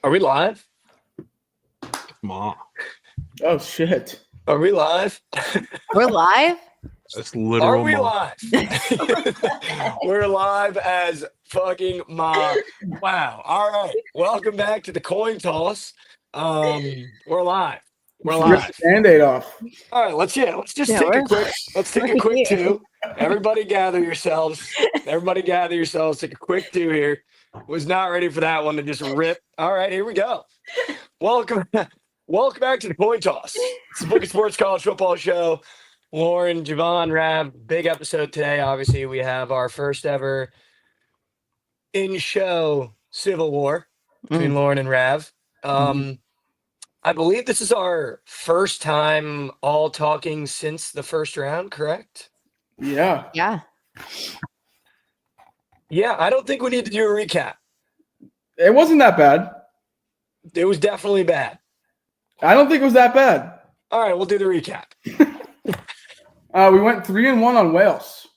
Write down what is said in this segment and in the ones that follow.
Are we live? Ma. Oh shit! Are we live? We're live? That's literal. Are we Ma. live? We're live as fucking Ma. Wow. All right. Welcome back to the coin toss. We're live. We're Rip live. the Band-Aid off. All right, let's just Yeah, take a we're- quick. Let's take a we're quick here. two. Everybody gather yourselves. Everybody gather yourselves. Take a quick two here. Was not ready for that one to just rip. All right, here we go. Welcome back to the coin toss. It's the Bookit Sports College Football Show. Lauren, Jovan, Rav, big episode today. Obviously, we have our first ever in-show civil war between Lauren and Rav. I believe this is our first time all talking since the first round, correct? Yeah. Yeah. Yeah, I don't think we need to do a recap. It wasn't that bad. It was definitely bad. I don't think it was that bad. All right, we'll do the recap. We went 3-1 on Wales.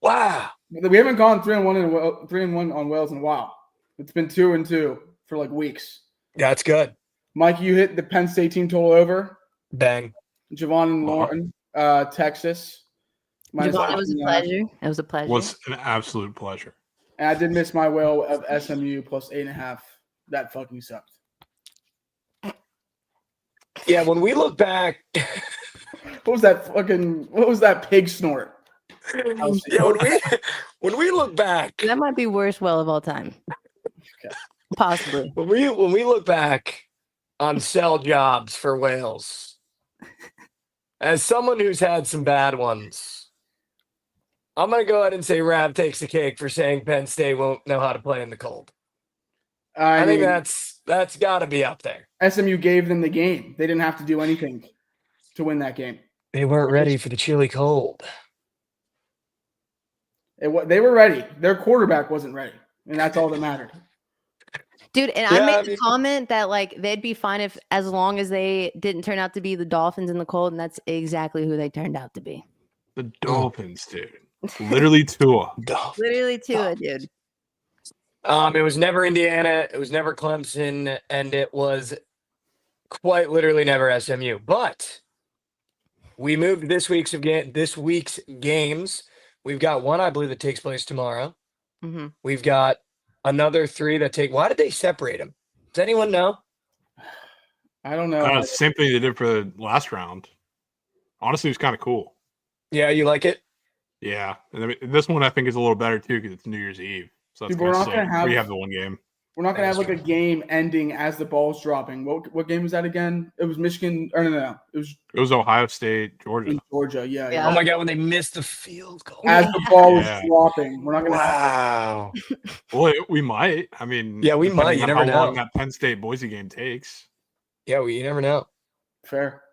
Wow. We haven't gone 3-1 on Wales in a while. It's been 2-2 for like weeks. That's good. Mikey, you hit the Penn State team total over. Bang. Javon and Lauren, Texas. Javon, it was a pleasure. It was a pleasure. Was an absolute pleasure. And I did miss my whale of SMU plus 8.5. That fucking sucked. Yeah, when we look back, What was that pig snort? yeah, when we look back, That might be worst well of all time. Okay. Possibly. when we look back on sell jobs for Wales, as someone who's had some bad ones, I'm gonna go ahead and say Rav takes the cake for saying Penn State won't know how to play in the cold. I think that's got to be up there. SMU gave them the game. They didn't have to do anything to win that game. They weren't ready for the chilly cold. They were ready. Their quarterback wasn't ready, and that's all that mattered. Dude, and Yeah, I made I the mean- comment that like they'd be fine if as long as they didn't turn out to be the Dolphins in the cold, and that's exactly who they turned out to be. The Dolphins, dude. Literally Tua. Literally Tua, dude. It was never Indiana, it was never Clemson, and it was quite literally never SMU. But we moved this week's games. We've got one, I believe, that takes place tomorrow. hmm We've got another three that take. Why did they separate them? Does anyone know? I don't know. Same thing they did for the last round. Honestly, it was kind of cool. Yeah, you like it? Yeah. And I mean, this one I think is a little better too because it's New Year's Eve. So that's Dude, we're gonna not gonna have- we have the one game. We're not gonna have like a game ending as the ball's dropping. What game was that again? It was Michigan. Or no. It was Ohio State, Georgia. in Georgia. Yeah. Yeah. Oh my god, when they missed the field goal. As the ball was Yeah. dropping, we're not gonna. Wow. Well, we might. I mean, Yeah, we might. depending You on never how know. long that Penn State Boise game takes. Yeah, you never know. Fair.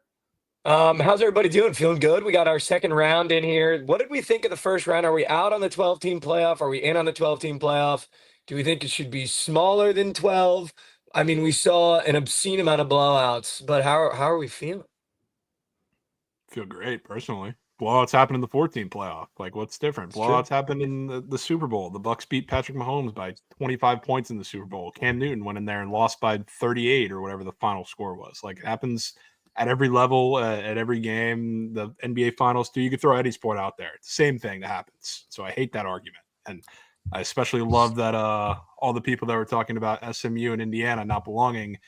How's everybody doing? Feeling good? We got our second round in here. What did we think of the first round? Are we out on the 12-team playoff? Are we in on the 12-team playoff? Do we think it should be smaller than 12? I mean, we saw an obscene amount of blowouts, but how are we feeling? Feel great personally. Blowouts happened in the 14 playoff. Like, what's different? It's true. Blowouts happened in the Super Bowl. The Bucks beat Patrick Mahomes by 25 points in the Super Bowl. Cam Newton went in there and lost by 38 or whatever the final score was. Like, it happens at every level, at every game. The NBA Finals too. You could throw any sport out there. It's the same thing that happens. So I hate that argument, and I especially love that all the people that were talking about SMU and Indiana not belonging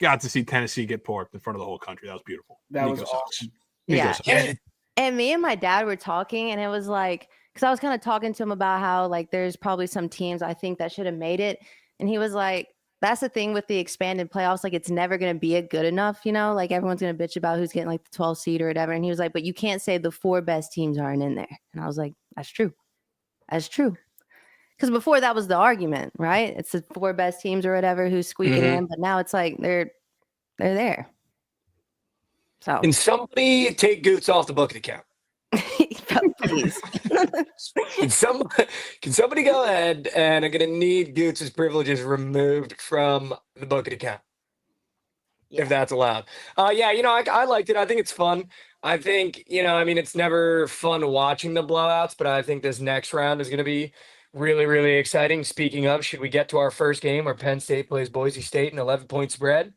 got to see Tennessee get porked in front of the whole country. That was beautiful. That was Nico sucks. awesome. Nico Yeah. sucks. And me and my dad were talking, and it was like, because I was kind of talking to him about how like there's probably some teams I think that should have made it, and he was like, "That's the thing with the expanded playoffs. Like, it's never going to be good enough, you know. Like everyone's going to bitch about who's getting like the 12 seed or whatever." And he was like, "But you can't say the 4 best teams aren't in there." And I was like, "That's true. That's true." Because before that was the argument, right? It's the 4 best teams or whatever who's squeaking in, but now it's like they're there. So Can somebody take Goots off the Bookit account? please. Can somebody go ahead and I'm gonna need Goots' privileges removed from the Bookit account, if that's allowed. Yeah, I liked it. I think it's fun. I think, I mean, it's never fun watching the blowouts, but I think this next round is gonna be Really, really exciting. Speaking of, should we get to our first game where Penn State plays Boise State in 11-point spread?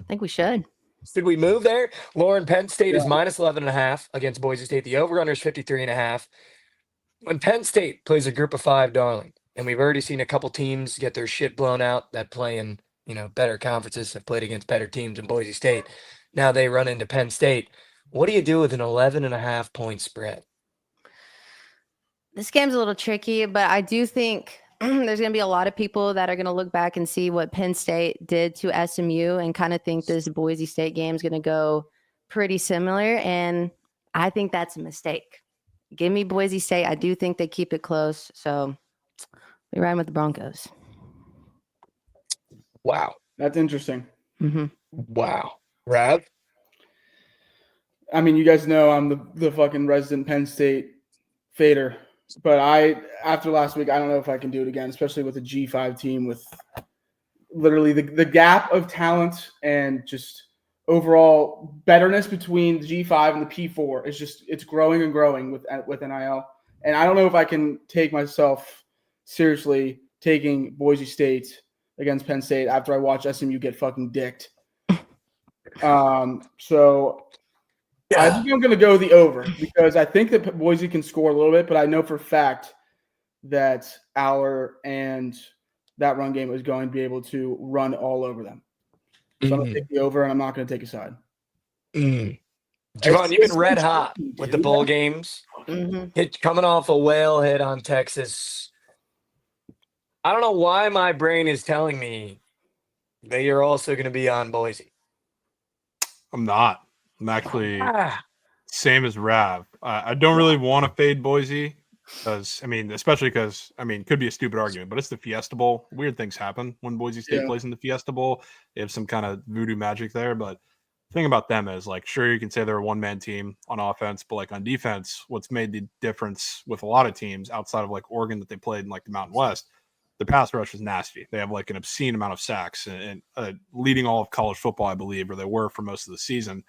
I think we should. Should we move there? Lauren, Penn State is Yeah. minus 11.5 against Boise State. The over-under is 53.5. When Penn State plays a group of 5, darling, and we've already seen a couple teams get their shit blown out that play in, better conferences, have played against better teams in Boise State. Now they run into Penn State. What do you do with an 11.5-point spread? This game's a little tricky, but I do think there's going to be a lot of people that are going to look back and see what Penn State did to SMU and kind of think this Boise State game is going to go pretty similar. And I think that's a mistake. Give me Boise State. I do think they keep it close. So we ride with the Broncos. Wow. That's interesting. Mm-hmm. Wow. Rav? I mean, you guys know I'm the fucking resident Penn State fader. But after last week, I don't know if I can do it again, especially with a G5 team with literally the gap of talent and just overall betterness between the G5 and the P4 is it's growing and growing with NIL. And I don't know if I can take myself seriously taking Boise State against Penn State after I watch SMU get fucking dicked. So I think I'm going to go the over because I think that Boise can score a little bit, but I know for a fact that Aller and that run game is going to be able to run all over them. So I'm going to take the over, and I'm not going to take a side. Jovan, you've been red hot with the bowl games. Mm-hmm. Coming off a whale hit on Texas. I don't know why my brain is telling me that you're also going to be on Boise. I'm not. I'm actually same as Rav. I don't really want to fade Boise because, especially because, could be a stupid argument, but it's the Fiesta Bowl. Weird things happen when Boise State plays in the Fiesta Bowl. They have some kind of voodoo magic there. But the thing about them is, sure, you can say they're a one-man team on offense, but, on defense, what's made the difference with a lot of teams outside of, Oregon that they played in, the Mountain West, the pass rush is nasty. They have, an obscene amount of sacks and leading all of college football, I believe, or they were for most of the season.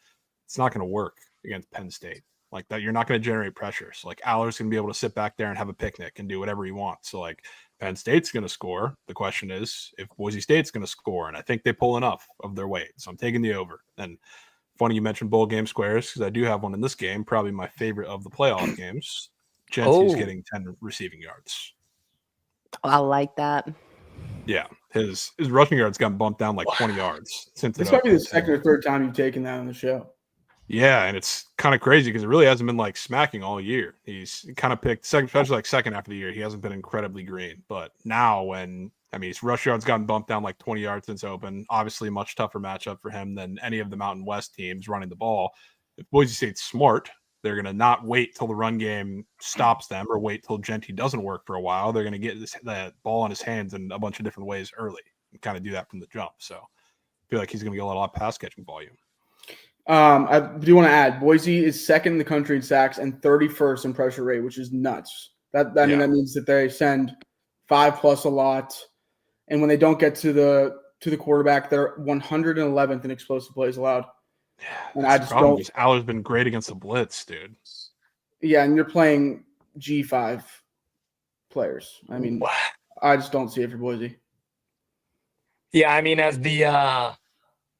It's not going to work against Penn State like that. You're not going to generate pressure. So Aller's going to be able to sit back there and have a picnic and do whatever he wants. So Penn State's going to score. The question is if Boise State's going to score, and I think they pull enough of their weight. So I'm taking the over. And funny you mentioned bowl game squares because I do have one in this game, probably my favorite of the playoff games. Jensen's getting 10 receiving yards. I like that. Yeah, his rushing yards got bumped down 20 yards since it's probably the second or third time you've taken that on the show. Yeah, and it's kind of crazy because it really hasn't been smacking all year. He's kind of picked, especially second half of the year, he hasn't been incredibly green. But now his rush yards gotten bumped down 20 yards since open. Obviously, much tougher matchup for him than any of the Mountain West teams running the ball. If Boise State's smart, they're going to not wait till the run game stops them or wait till Genty doesn't work for a while. They're going to get that ball in his hands in a bunch of different ways early and kind of do that from the jump. So I feel like he's going to get a lot of pass catching volume. I do want to add Boise is second in the country in sacks and 31st in pressure rate, which is nuts. That means that they send 5+ a lot, and when they don't get to the quarterback, they're 111th in explosive plays allowed. Yeah, and I just don't. Aller's been great against the blitz, dude. Yeah, and you're playing G5 players. I just don't see it for Boise. Yeah,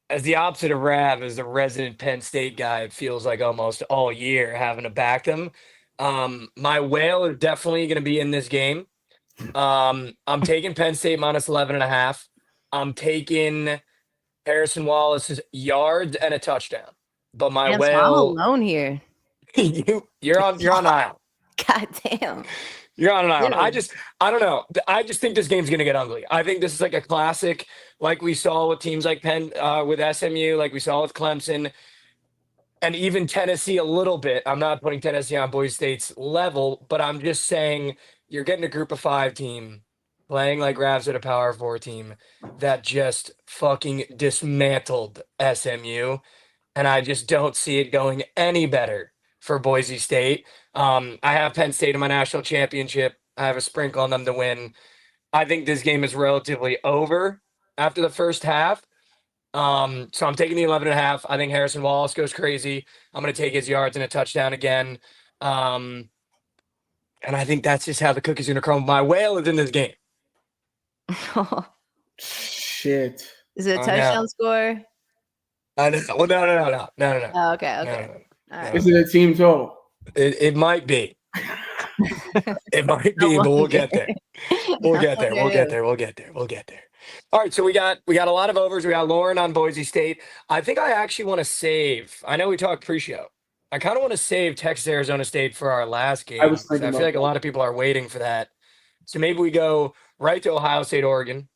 as the opposite of Rav, as the resident Penn State guy, it feels like almost all year having to back them. My whale is definitely going to be in this game. I'm taking Penn State minus 11.5. I'm taking Harrison Wallace's yards and a touchdown. But my whale, I'm alone here. you're on aisle. God damn. You're on an island. I don't know. I just think this game's going to get ugly. I think this is like a classic, like we saw with teams like Penn, with SMU, like we saw with Clemson, and even Tennessee a little bit. I'm not putting Tennessee on Boise State's level, but I'm just saying you're getting a group of 5 team playing like Ravs at a Power 4 team that just fucking dismantled SMU, and I just don't see it going any better for Boise State. I have Penn State in my national championship. I have a sprinkle on them to win. I think this game is relatively over after the first half. So I'm taking the 11.5. I think Harrison Wallace goes crazy. I'm going to take his yards and a touchdown again. And And I think that's just how the cookie's going to crumble. My whale is in this game. Shit. Is it a I touchdown know. score? I know. Well, no. Oh, okay. No. All right. Is it a team total? It might be. It might be, but we'll get there. We'll get there. All right, so we got a lot of overs. We got Lauren on Boise State. I think I actually want to save. I know we talked pre-show. I kind of want to save Texas Arizona State for our last game. I was 'cause thinking I feel about like a lot of people are waiting for that. So maybe we go right to Ohio State, Oregon.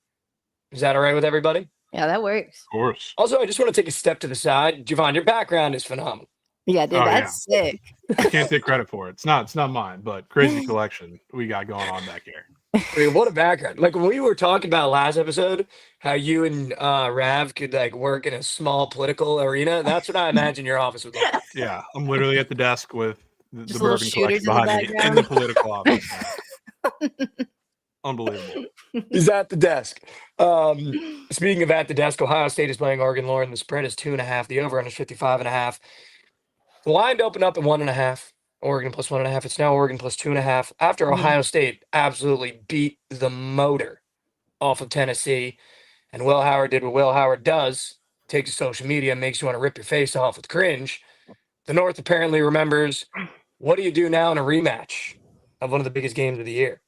Is that all right with everybody? Yeah, that works. Of course. Also, I just want to take a step to the side. Jovan, your background is phenomenal. Yeah, dude, Oh, that's sick. I can't take credit for it. It's not mine, but crazy collection we got going on back here. I mean, what a background. Like when we were talking about last episode, how you and Rav could like work in a small political arena. That's what I imagine your office would look like. Yeah, I'm literally at the desk with the Just little bourbon shooters collection in the behind me in the political office. Unbelievable. He's at the desk. Speaking of at the desk, Ohio State is playing Oregon. Lauren, the spread is 2.5. The over-under is 55.5. The line opened up at 1.5. Oregon plus 1.5. It's now Oregon plus 2.5. After Ohio State absolutely beat the motor off of Tennessee, and Will Howard did what Will Howard does: takes to social media, makes you want to rip your face off with cringe. The North apparently remembers. What do you do now in a rematch of one of the biggest games of the year?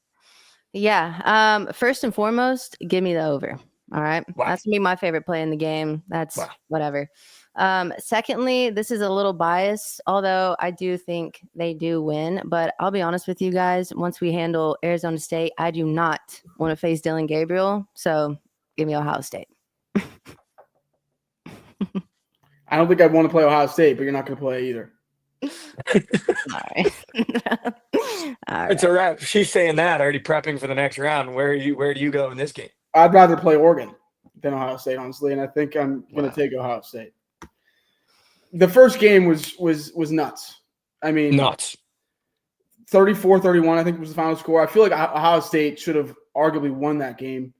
Yeah. First and foremost, give me the over. All right. Wow. That's gonna be my favorite play in the game. That's whatever. Secondly, this is a little biased, although I do think they do win. But I'll be honest with you guys, once we handle Arizona State, I do not want to face Dylan Gabriel. So give me Ohio State. I don't think I'd want to play Ohio State, but you're not going to play either. All right. All right. It's a wrap. She's saying that, already prepping for the next round. Where do you go in this game? I'd rather play Oregon than Ohio State, honestly, and I think I'm going to take Ohio State. The first game was nuts. I mean, Nuts. 34-31, I think was the final score. I feel like Ohio State should have arguably won that game.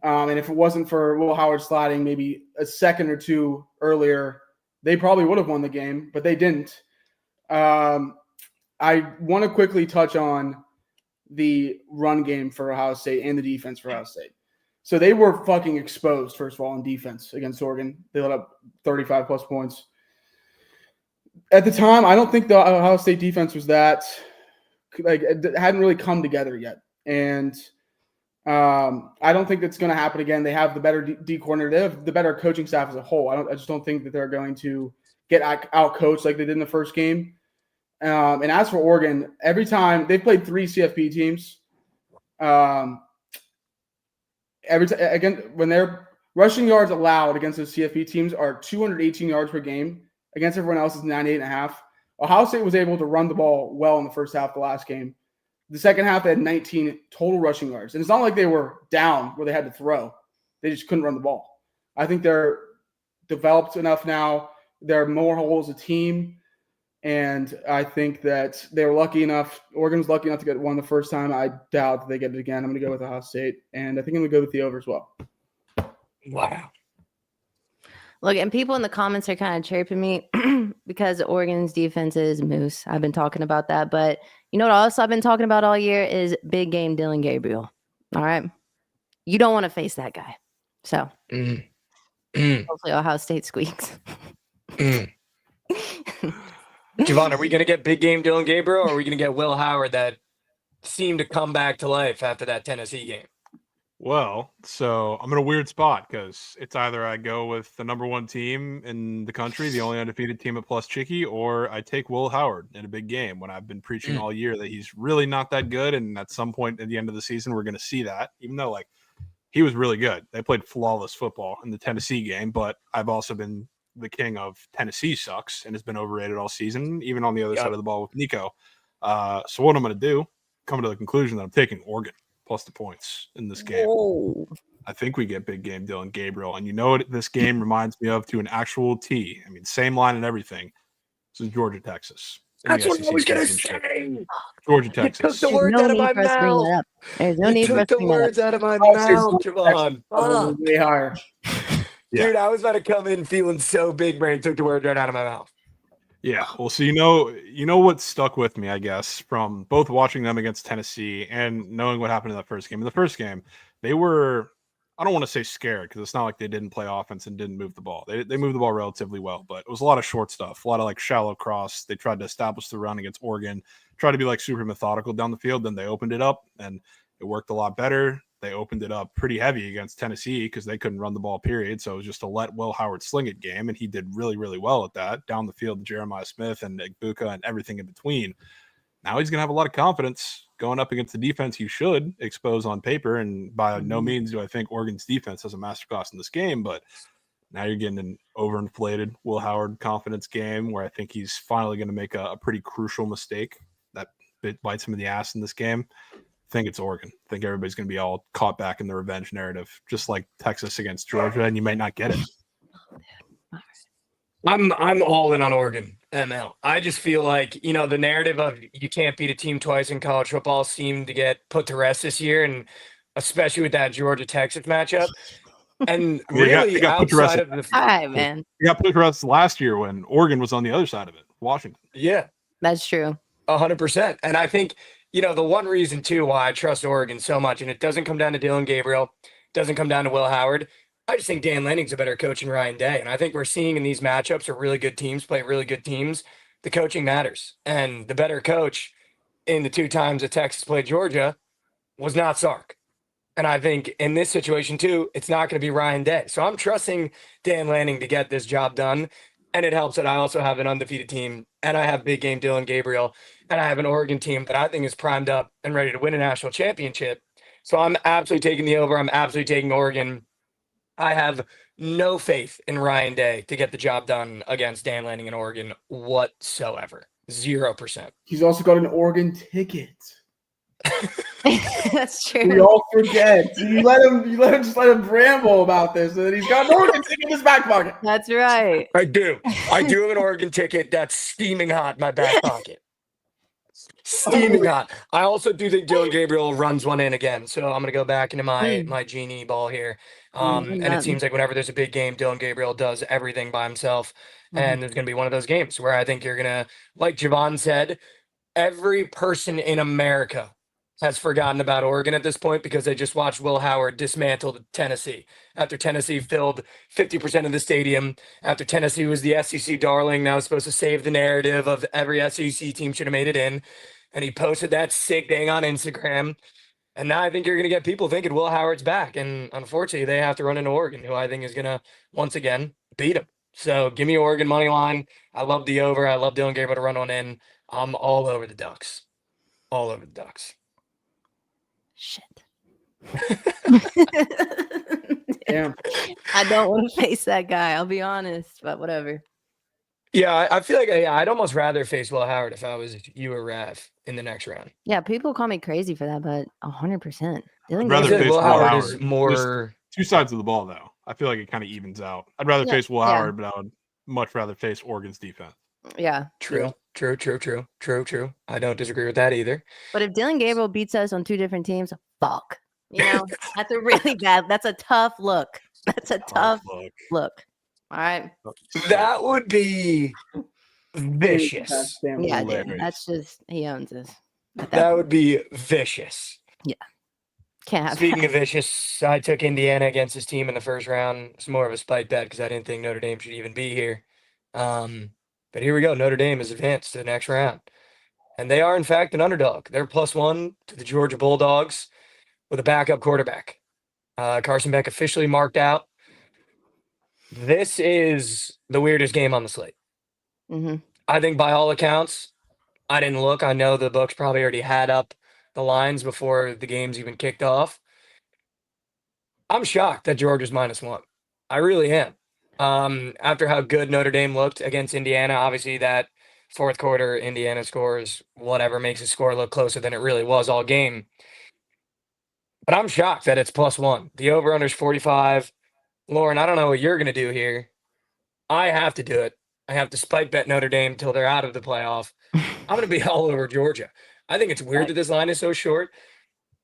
And if it wasn't for Will Howard sliding maybe a second or two earlier, they probably would have won the game, but they didn't. I want to quickly touch on the run game for Ohio State and the defense for Ohio State. So they were fucking exposed, first of all, in defense against Oregon. They let up 35-plus points. At the time, I don't think the Ohio State defense was that – like it hadn't really come together yet. And I don't think that's going to happen again. They have the better D coordinator. They have the better coaching staff as a whole. I just don't think that they're going to get out-coached like they did in the first game. And as for Oregon, every time – they've played 3 CFP teams. Again, when their rushing yards allowed against those CFP teams are 218 yards per game. Against everyone else is 98.5. Ohio State was able to run the ball well in the first half of the last game. The second half, they had 19 total rushing yards. And it's not like they were down where they had to throw. They just couldn't run the ball. I think they're developed enough now. They're more whole as a team. And I think that they were lucky enough. Oregon was lucky enough to get one the first time. I doubt that they get it again. I'm going to go with Ohio State. And I think I'm going to go with the over as well. Wow. Look, and people in the comments are kind of chirping me because Oregon's defense is moose. I've been talking about that. But you know what else I've been talking about all year is big game Dylan Gabriel. All right. You don't want to face that guy. So hopefully Ohio State squeaks. Jovan, are we going to get big game Dylan Gabriel, or are we going to get Will Howard that seemed to come back to life after that Tennessee game? Well, so I'm in a weird spot because it's either I go with the number 1 team in the country, the only undefeated team at Plus Chicky, or I take Will Howard in a big game when I've been preaching all year that he's really not that good. And at some point at the end of the season, we're going to see that, even though like he was really good. They played flawless football in the Tennessee game, but I've also been the king of Tennessee sucks and has been overrated all season, even on the other side of the ball with Nico. So what I'm going to do, come to the conclusion that I'm taking Oregon plus the points in this game. Whoa. I think we get big game Dylan Gabriel. And you know what this game reminds me of to an actual T? I mean, same line and everything. This is Georgia, Texas. That's what I was going to say. Georgia, Texas. You took the words out of my mouth. There's no need for us to bring that up. You took the words out of my mouth, Jovan. Way higher. Yeah. Dude, I was about to come in feeling so big brain, took the words right out of my mouth. Yeah, well, so you know what stuck with me, I guess, from both watching them against Tennessee and knowing what happened in that first game. In the first game, they were, I don't want to say scared because it's not like they didn't play offense and didn't move the ball. They moved the ball relatively well, but it was a lot of short stuff, a lot of like shallow cross. They tried to establish the run against Oregon, tried to be like super methodical down the field. Then they opened it up and it worked a lot better. They opened it up pretty heavy against Tennessee because they couldn't run the ball, period. So it was just a let Will Howard sling it game, and he did really, really well at that. Down the field to Jeremiah Smith and Igbuka and everything in between. Now he's going to have a lot of confidence going up against the defense you should expose on paper, and by no means do I think Oregon's defense has a masterclass in this game, but now you're getting an overinflated Will Howard confidence game where I think he's finally going to make a pretty crucial mistake that bites him in the ass in this game. I think it's Oregon. I think everybody's going to be all caught back in the revenge narrative, just like Texas against Georgia, and you might not get it. I'm all in on Oregon, ML. I just feel like, the narrative of you can't beat a team twice in college football seemed to get put to rest this year, and especially with that Georgia-Texas matchup. And really, outside of the... All right, man. You got put to rest last year when Oregon was on the other side of it, Washington. Yeah. That's true. 100%. And I think, the one reason, too, why I trust Oregon so much, and it doesn't come down to Dylan Gabriel, doesn't come down to Will Howard. I just think Dan Lanning's a better coach than Ryan Day. And I think we're seeing in these matchups where really good teams play really good teams, the coaching matters. And the better coach in the 2 times that Texas played Georgia was not Sark. And I think in this situation, too, it's not going to be Ryan Day. So I'm trusting Dan Lanning to get this job done. And it helps that I also have an undefeated team, and I have big game Dylan Gabriel, and I have an Oregon team that I think is primed up and ready to win a national championship. So I'm absolutely taking the over. I'm absolutely taking Oregon. I have no faith in Ryan Day to get the job done against Dan Lanning in Oregon whatsoever. 0%. He's also got an Oregon ticket. That's true. We all forget. You let him ramble about this, and then he's got an Oregon ticket in his back pocket. That's right. I do have an Oregon ticket that's steaming hot in my back pocket. Steaming hot. I also do think Dylan Gabriel runs one in again. So I'm going to go back into my genie ball here. And it seems like whenever there's a big game, Dylan Gabriel does everything by himself. And there's going to be one of those games where I think you're going to, like Jovan said, every person in America has forgotten about Oregon at this point because they just watched Will Howard dismantle Tennessee. After Tennessee filled 50% of the stadium, after Tennessee was the SEC darling, now supposed to save the narrative of every SEC team should have made it in. And he posted that sick thing on Instagram. And now I think you're going to get people thinking Will Howard's back. And unfortunately, they have to run into Oregon, who I think is going to, once again, beat him. So give me Oregon money line. I love the over. I love Dylan Gabriel to run one in. I'm all over the Ducks. All over the Ducks. Shit. Damn. I don't want to face that guy. I'll be honest, but whatever. Yeah, I feel like I'd almost rather face Will Howard if I was you or Rav in the next round. Yeah, people call me crazy for that, but 100%. I'd rather face Will Howard Howard. is more... Two sides of the ball, though. I feel like it kind of evens out. I'd rather face Will Howard, but I would much rather face Oregon's defense. Yeah. True. I don't disagree with that either. But if Dylan Gabriel beats us on 2 different teams, fuck. That's a really bad. That's a tough look. That's a tough look. All right. That would be vicious. Yeah, dude, that's just, he owns us. That would be vicious. Yeah. Can't have Speaking of vicious, I took Indiana against his team in the first round. It's more of a spite bet because I didn't think Notre Dame should even be here. But here we go. Notre Dame is advanced to the next round. And they are, in fact, an underdog. They're +1 to the Georgia Bulldogs with a backup quarterback. Carson Beck officially marked out. This is the weirdest game on the slate. Mm-hmm. I think by all accounts, I didn't look. I know the books probably already had up the lines before the game's even kicked off. I'm shocked that Georgia's -1. I really am. After how good Notre Dame looked against Indiana, obviously that fourth quarter Indiana scores whatever makes the score look closer than it really was all game. But I'm shocked that it's +1. The over-under is 45. Lauren, I don't know what you're going to do here. I have to do it. I have to spike bet Notre Dame until they're out of the playoff. I'm going to be all over Georgia. I think it's weird that this line is so short.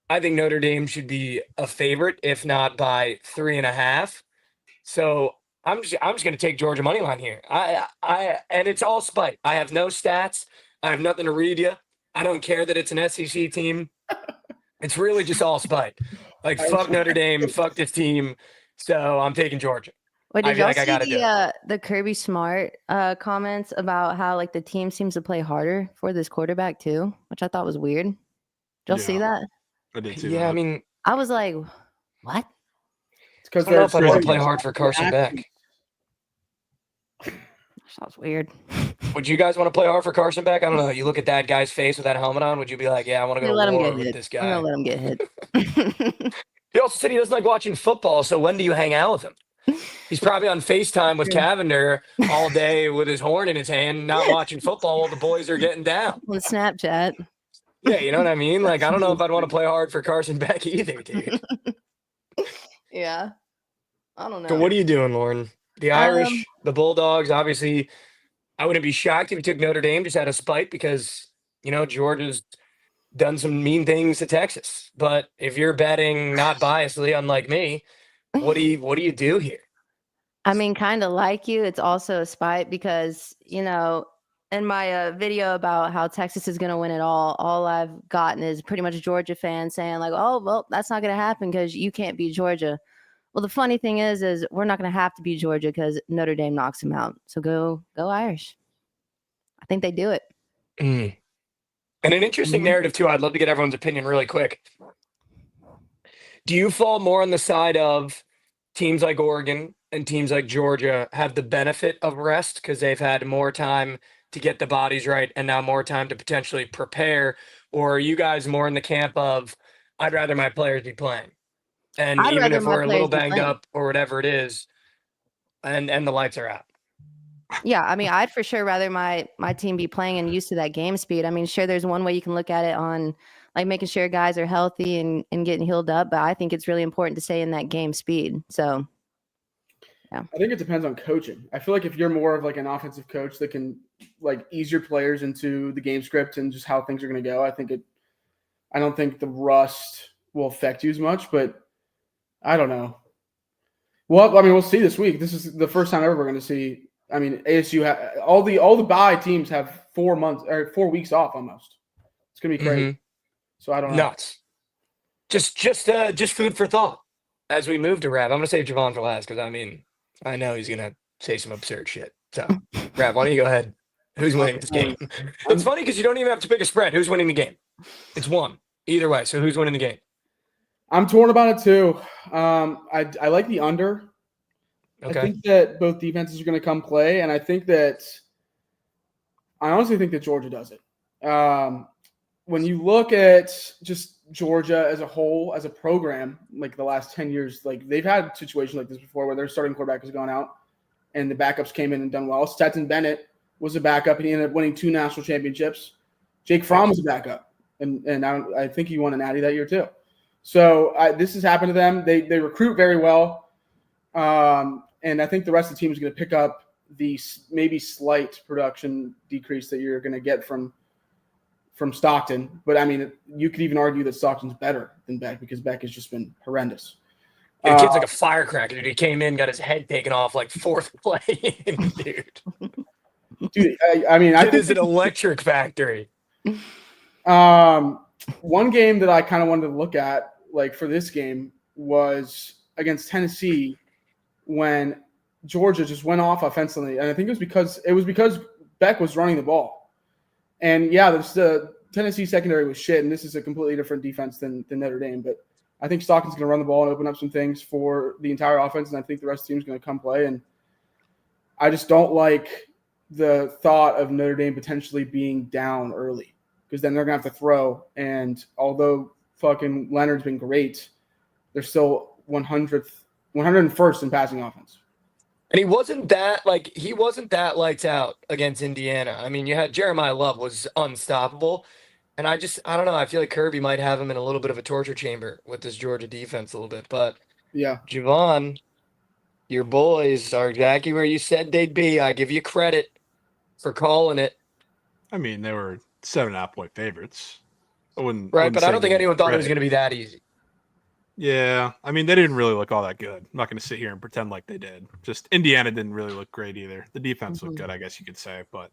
I think Notre Dame should be a favorite, if not by 3.5. So I'm just going to take Georgia money line here. And it's all spite. I have no stats. I have nothing to read you. I don't care that it's an SEC team. It's really just all spite. Like, fuck Notre Dame, fuck this team. So I'm taking Georgia. Wait, I did feel y'all like I gotta do see the Kirby Smart comments about how like the team seems to play harder for this quarterback too, which I thought was weird. Did y'all see Yeah. that? I did see Yeah, that. I mean, I was like, what? It's because I don't know if I'd want to play crazy. hard for Carson Beck. Sounds weird. Would you guys want to play hard for Carson Beck? I don't know. You look at that guy's face with that helmet on. Would you be like, yeah, I want to go Let to him war get with hit. this I'm guy? gonna let him get hit. He also said he doesn't like watching football. So when do you hang out with him? He's probably on FaceTime with Cavender all day with his horn in his hand, not watching football while the boys are getting down. On Snapchat. Yeah, you know what I mean? Like, I don't know if I'd want to play hard for Carson Beck either, dude. Yeah. I don't know. So what are you doing, Lauren? The Irish, the Bulldogs, obviously, I wouldn't be shocked if he took Notre Dame just out of spite because, you know, Georgia's done some mean things to Texas. But if you're betting not biasly, unlike me, what do you do here? I mean, kind of like you. It's also a spite because, you know, in my video about how Texas is going to win it all I've gotten is pretty much Georgia fans saying like, oh, well, that's not going to happen because you can't beat Georgia. Well, the funny thing is we're not going to have to beat Georgia because Notre Dame knocks them out. So go Irish. I think they do it. Mm. And an interesting narrative, too. I'd love to get everyone's opinion really quick. Do you fall more on the side of teams like Oregon and teams like Georgia have the benefit of rest because they've had more time to get the bodies right and now more time to potentially prepare? Or are you guys more in the camp of, I'd rather my players be playing? And I'd even rather if my we're a little players be banged playing. up or whatever it is, and the lights are out. Yeah, I mean, I'd for sure rather my team be playing and used to that game speed. I mean, sure, there's one way you can look at it on like making sure guys are healthy and getting healed up, but I think it's really important to stay in that game speed. So, yeah. I think it depends on coaching. I feel like if you're more of like an offensive coach that can like ease your players into the game script and just how things are going to go, I don't think the rust will affect you as much, but I don't know. Well, I mean, we'll see this week. This is the first time ever we're going to see. I mean, ASU all the bye teams have 4 months or 4 weeks off almost. It's going to be crazy. So I don't know. Nuts. Just food for thought as we move to Rav. I'm going to save Jovan for last because I mean, I know he's going to say some absurd shit. So, Rav, why don't you go ahead? Who's winning this game? It's funny because you don't even have to pick a spread. Who's winning the game? It's one. Either way. So who's winning the game? I'm torn about it too. I like the under. Okay. I think that both defenses are going to come play, and I honestly think that Georgia does it. When you look at just Georgia as a whole, as a program, like the last 10 years, like they've had situations like this before where their starting quarterback has gone out and the backups came in and done well. Stetson Bennett was a backup, and he ended up winning 2 national championships. Jake Fromm was a backup, and I think he won a natty that year too. So this has happened to them. They recruit very well. And I think the rest of the team is going to pick up the maybe slight production decrease that you're going to get from Stockton. But I mean, you could even argue that Stockton's better than Beck because Beck has just been horrendous. The kid's like a firecracker, dude. He came in, got his head taken off like 4th play, dude. Dude, I mean, I think it's an electric factory. One game that I kind of wanted to look at, like for this game, was against Tennessee when Georgia just went off offensively, and I think it was because Beck was running the ball. And yeah, the Tennessee secondary was shit, and this is a completely different defense than Notre Dame. But I think Stockton's going to run the ball and open up some things for the entire offense, and I think the rest of the team is going to come play. And I just don't like the thought of Notre Dame potentially being down early because then they're going to have to throw. And although fucking Leonard's been great, they're still 101st in passing offense. And he wasn't that lights out against Indiana. I mean, you had Jeremiah Love was unstoppable. And I don't know. I feel like Kirby might have him in a little bit of a torture chamber with this Georgia defense a little bit. But yeah, Jovan, your boys are exactly where you said they'd be. I give you credit for calling it. I mean, they were 7.5-point favorites. But I don't think anyone thought it was going to be that easy. Yeah, I mean, they didn't really look all that good. I'm not going to sit here and pretend like they did. Just Indiana didn't really look great either. The defense looked good, I guess you could say, but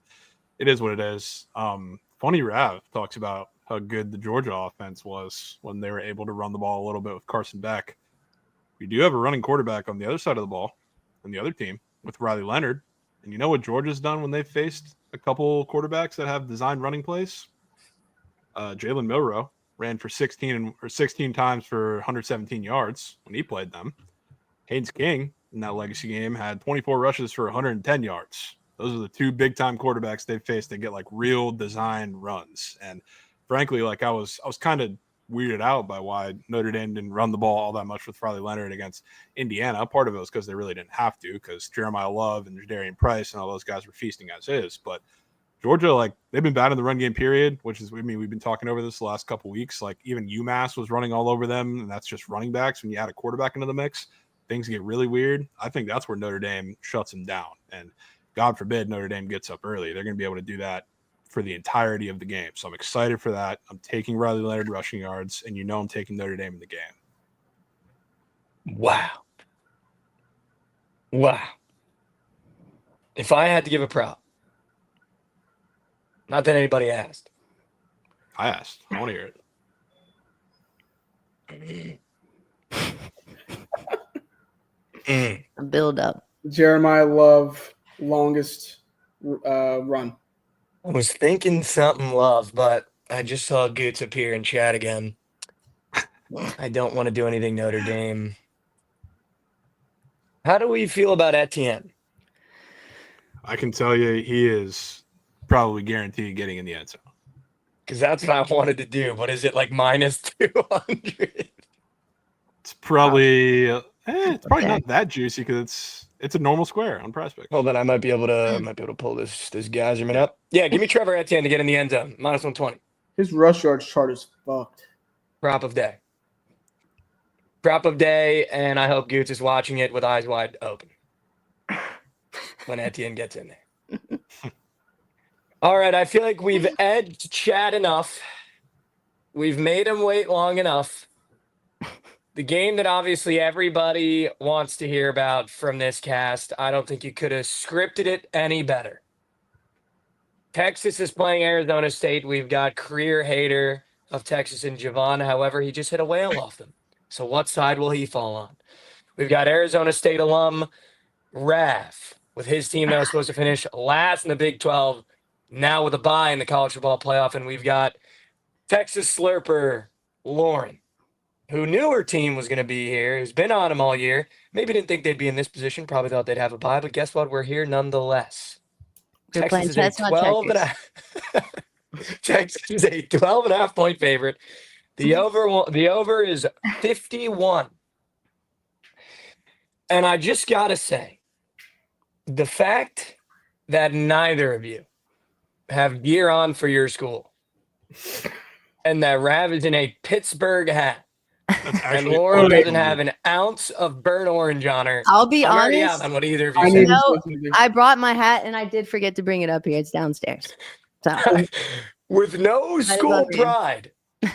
it is what it is. Funny Rav talks about how good the Georgia offense was when they were able to run the ball a little bit with Carson Beck. We do have a running quarterback on the other side of the ball on the other team with Riley Leonard. And you know what Georgia's done when they've faced a couple quarterbacks that have designed running plays? Jalen Milroe ran for 16 times for 117 yards when he played them. Haynes King in that legacy game had 24 rushes for 110 yards. Those are the two big-time quarterbacks they've faced that get like real design runs. And frankly, like I was kind of weirded out by why Notre Dame didn't run the ball all that much with Riley Leonard against Indiana. Part of it was because they really didn't have to, because Jeremiah Love and Darian Price and all those guys were feasting as is. But Georgia, like, they've been bad in the run game, period, which is, I mean, we've been talking over this the last couple of weeks. Like, even UMass was running all over them, and that's just running backs. When you add a quarterback into the mix, things get really weird. I think that's where Notre Dame shuts them down. And God forbid Notre Dame gets up early. They're going to be able to do that for the entirety of the game. So I'm excited for that. I'm taking Riley Leonard rushing yards, and I'm taking Notre Dame in the game. Wow. If I had to give a prop, not that anybody asked. I asked. I want to hear it. A build up. Jeremiah Love longest run. I was thinking something Love, but I just saw Goots appear in chat again. I don't want to do anything Notre Dame. How do we feel about Etienne? I can tell you he is probably guaranteed getting in the end zone. Because that's what I wanted to do. But is it like minus 200? It's probably not that juicy because it's a normal square on prospect. Hold on, I might be able to pull this Gazerman up. Yeah, give me Trevor Etienne to get in the end zone. Minus 120. His rush yards chart is fucked. Prop of day, and I hope Goots is watching it with eyes wide open when Etienne gets in there. All right, I feel like we've edged Chad enough. We've made him wait long enough. The game that obviously everybody wants to hear about from this cast, I don't think you could have scripted it any better. Texas is playing Arizona State. We've got career hater of Texas and Jovan. However, he just hit a whale off them. So what side will he fall on? We've got Arizona State alum Rav with his team that was supposed to finish last in the Big 12, now with a bye in the College Football Playoff. And we've got Texas slurper Lauren, who knew her team was going to be here, who's been on them all year. Maybe didn't think they'd be in this position. Probably thought they'd have a bye. But guess what? We're here nonetheless. Texas is a 12.5 point favorite. The over is 51. And I just got to say, the fact that neither of you have gear on for your school and that Rav is in a Pittsburgh hat and Lauren doesn't have an ounce of burnt orange on her. I'll be I'm already honest. out on what either of you said. I brought my hat and I did forget to bring it up here. It's downstairs. So With no school pride, A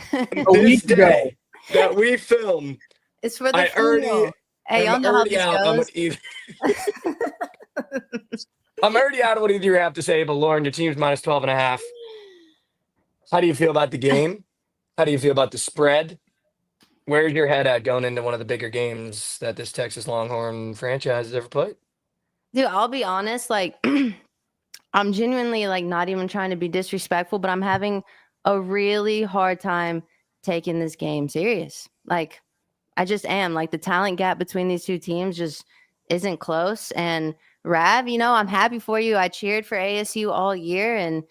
week this ago. day that we filmed, it's for the I already funeral. Hey, y'all I'm know how already this out on goes. what either. I'm already out on what either you have to say, but Lauren, your team's minus 12.5. How do you feel about the game? How do you feel about the spread? Where's your head at going into one of the bigger games that this Texas Longhorn franchise has ever played? Dude, I'll be honest, like I'm genuinely like not even trying to be disrespectful, but I'm having a really hard time taking this game serious. Like I just am. Like the talent gap between these two teams just isn't close. And Rav, I'm happy for you. I cheered for ASU all year, and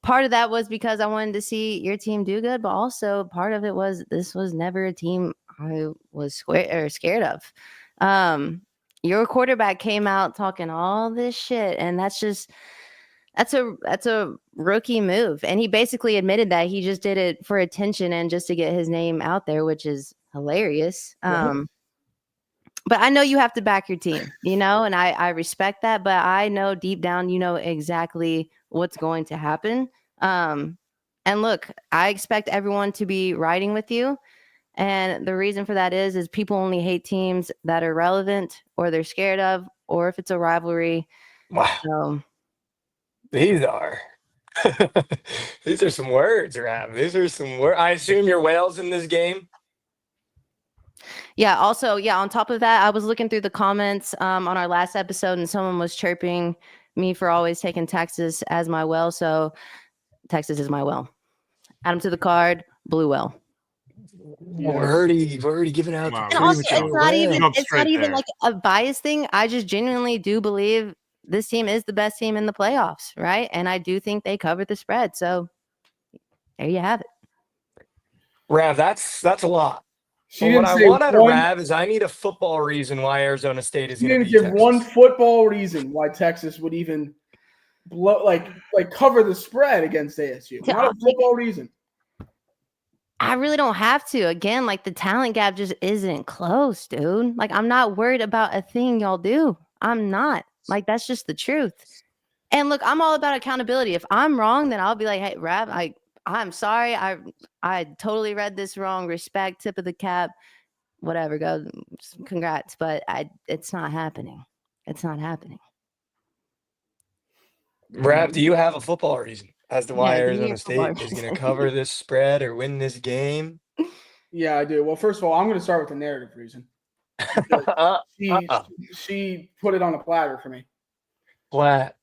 part of that was because I wanted to see your team do good, but also part of it was this was never a team I was scared of. Your quarterback came out talking all this shit, and that's a rookie move. And he basically admitted that he just did it for attention and just to get his name out there, which is hilarious. But I know you have to back your team, and I respect that, but I know deep down, exactly what's going to happen. And look, I expect everyone to be riding with you. And the reason for that is people only hate teams that are relevant or they're scared of, or if it's a rivalry. Wow. So These are these are some words, Rab. These are some words. I assume you're Wales in this game. yeah, also, yeah, on top of that, I was looking through the comments on our last episode and someone was chirping me for always taking Texas as my well. So Texas is my well. Add them to the card, blue well. We're already giving out. Wow. And also, Premature. Jump it's not straight even there. like a bias thing. I just genuinely do believe this team is the best team in the playoffs, right? And I do think they covered the spread. So there you have it. Rav, that's a lot. She But didn't what I say want out of one- Rav is I need a football reason why Arizona State is She going to didn't beat give Texas. one football reason why Texas would even cover the spread against ASU. Not a football reason. I really don't have to. Again, like the talent gap just isn't close, dude. Like I'm not worried about a thing y'all do. I'm not. Like that's just the truth. And look, I'm all about accountability. If I'm wrong, then I'll be like, hey, Rav, I'm sorry. I totally read this wrong. Respect, tip of the cap, whatever. Go, congrats. But it's not happening. It's not happening. Rav, do you have a football reason as to why Yeah, give me Arizona a football State is going reason. to cover this spread or win this game? Yeah, I do. Well, first of all, I'm going to start with the narrative reason. She put it on a platter for me. Flat.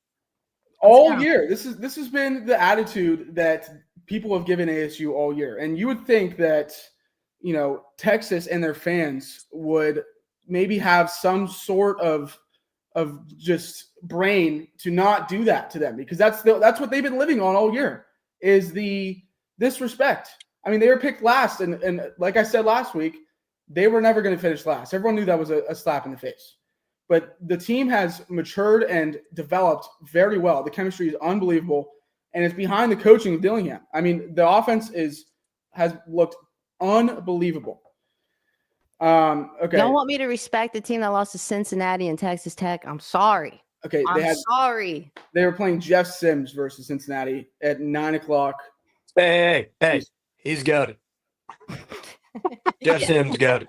All year. This has been the attitude that people have given ASU all year. And you would think that, Texas and their fans would maybe have some sort of just brain to not do that to them, because that's what they've been living on all year is the disrespect. I mean, they were picked last, and like I said last week, they were never going to finish last. Everyone knew that was a slap in the face. But the team has matured and developed very well. The chemistry is unbelievable, and it's behind the coaching of Dillingham. I mean, the offense has looked unbelievable. Okay. Y'all want me to respect the team that lost to Cincinnati and Texas Tech? I'm sorry. Okay, sorry. They were playing Jeff Sims versus Cincinnati at 9:00. Hey, he's goated. Jeff Sims goated.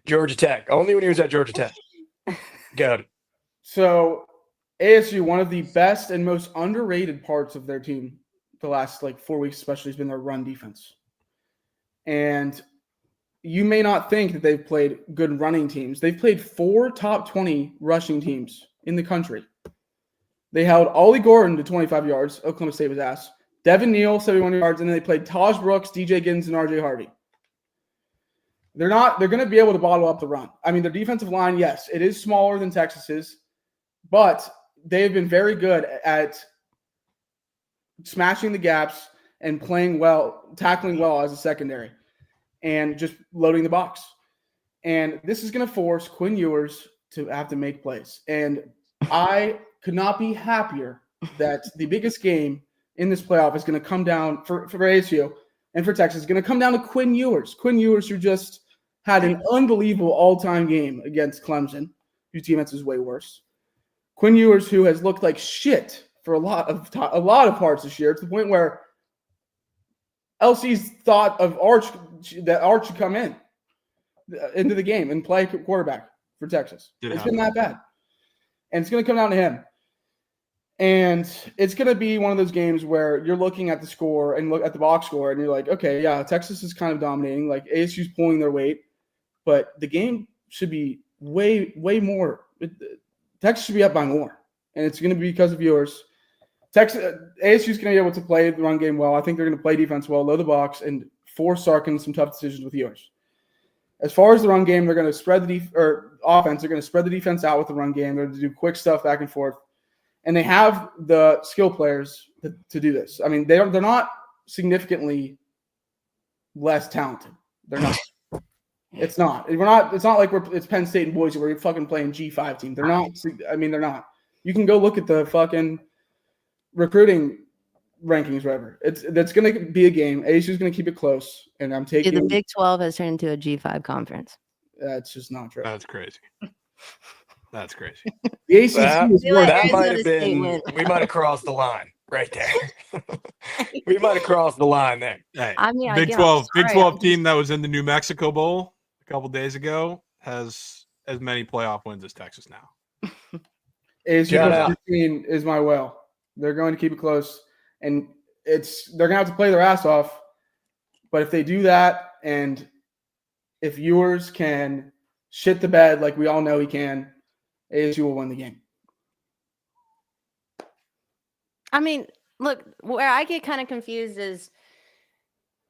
Georgia Tech. Only when he was at Georgia Tech. Goated. So ASU, one of the best and most underrated parts of their team the last 4 weeks especially has been their run defense. And you may not think that they've played good running teams. They've played 4 top 20 rushing teams in the country. They held Ollie Gordon to 25 yards. Oklahoma State was ass. Devin Neal, 71 yards. And then they played Taj Brooks, DJ Giddens, and RJ Harvey. They're going to be able to bottle up the run. I mean, their defensive line, yes, it is smaller than Texas's, but they've been very good at smashing the gaps and playing well, tackling well as a secondary, and just loading the box. And this is going to force Quinn Ewers to have to make plays. And I could not be happier that the biggest game in this playoff is going to come down for ASU and for Texas. It's going to come down to Quinn Ewers. Quinn Ewers, who just had an unbelievable all-time game against Clemson, whose defense is way worse. Quinn Ewers, who has looked like shit for a lot of parts this year, to the point where LC's thought of that Arch should come into the game and play quarterback for Texas. It's been that bad. And it's going to come down to him. And it's going to be one of those games where you're looking at the score and look at the box score and you're like, okay, yeah, Texas is kind of dominating. Like ASU's pulling their weight, but the game should be way, way more. Texas should be up by more. And it's going to be because of yours. ASU's going to be able to play the run game well. I think they're going to play defense well, load the box, and force Sark into some tough decisions with yours. As far as the run game, they're going to spread offense. They're going to spread the defense out with the run game. They're going to do quick stuff back and forth. And they have the skill players to do this. I mean, they're not significantly less talented. They're not. It's not. It's not like it's Penn State and Boise where you're fucking playing G5 team. They're not. I mean, they're not. You can go look at the fucking recruiting rankings, whatever. That's going to be a game. ASU's going to keep it close, and I'm taking. The Big 12 has turned into a G5 conference. That's just not true. That's crazy. That's crazy. The ACC is worse. That might have been. We might have crossed the line. right there. We might have crossed the line there. Hey, I mean, Big again, I'm 12, Big sorry, 12 I'm team that was in the New Mexico Bowl a couple days ago has as many playoff wins as Texas now. ASU Shout plus out. 15 is my well. They're going to keep it close, and they're going to have to play their ass off. But if they do that, and if yours can shit the bed like we all know he can, ASU will win the game. I mean, look, where I get kind of confused is,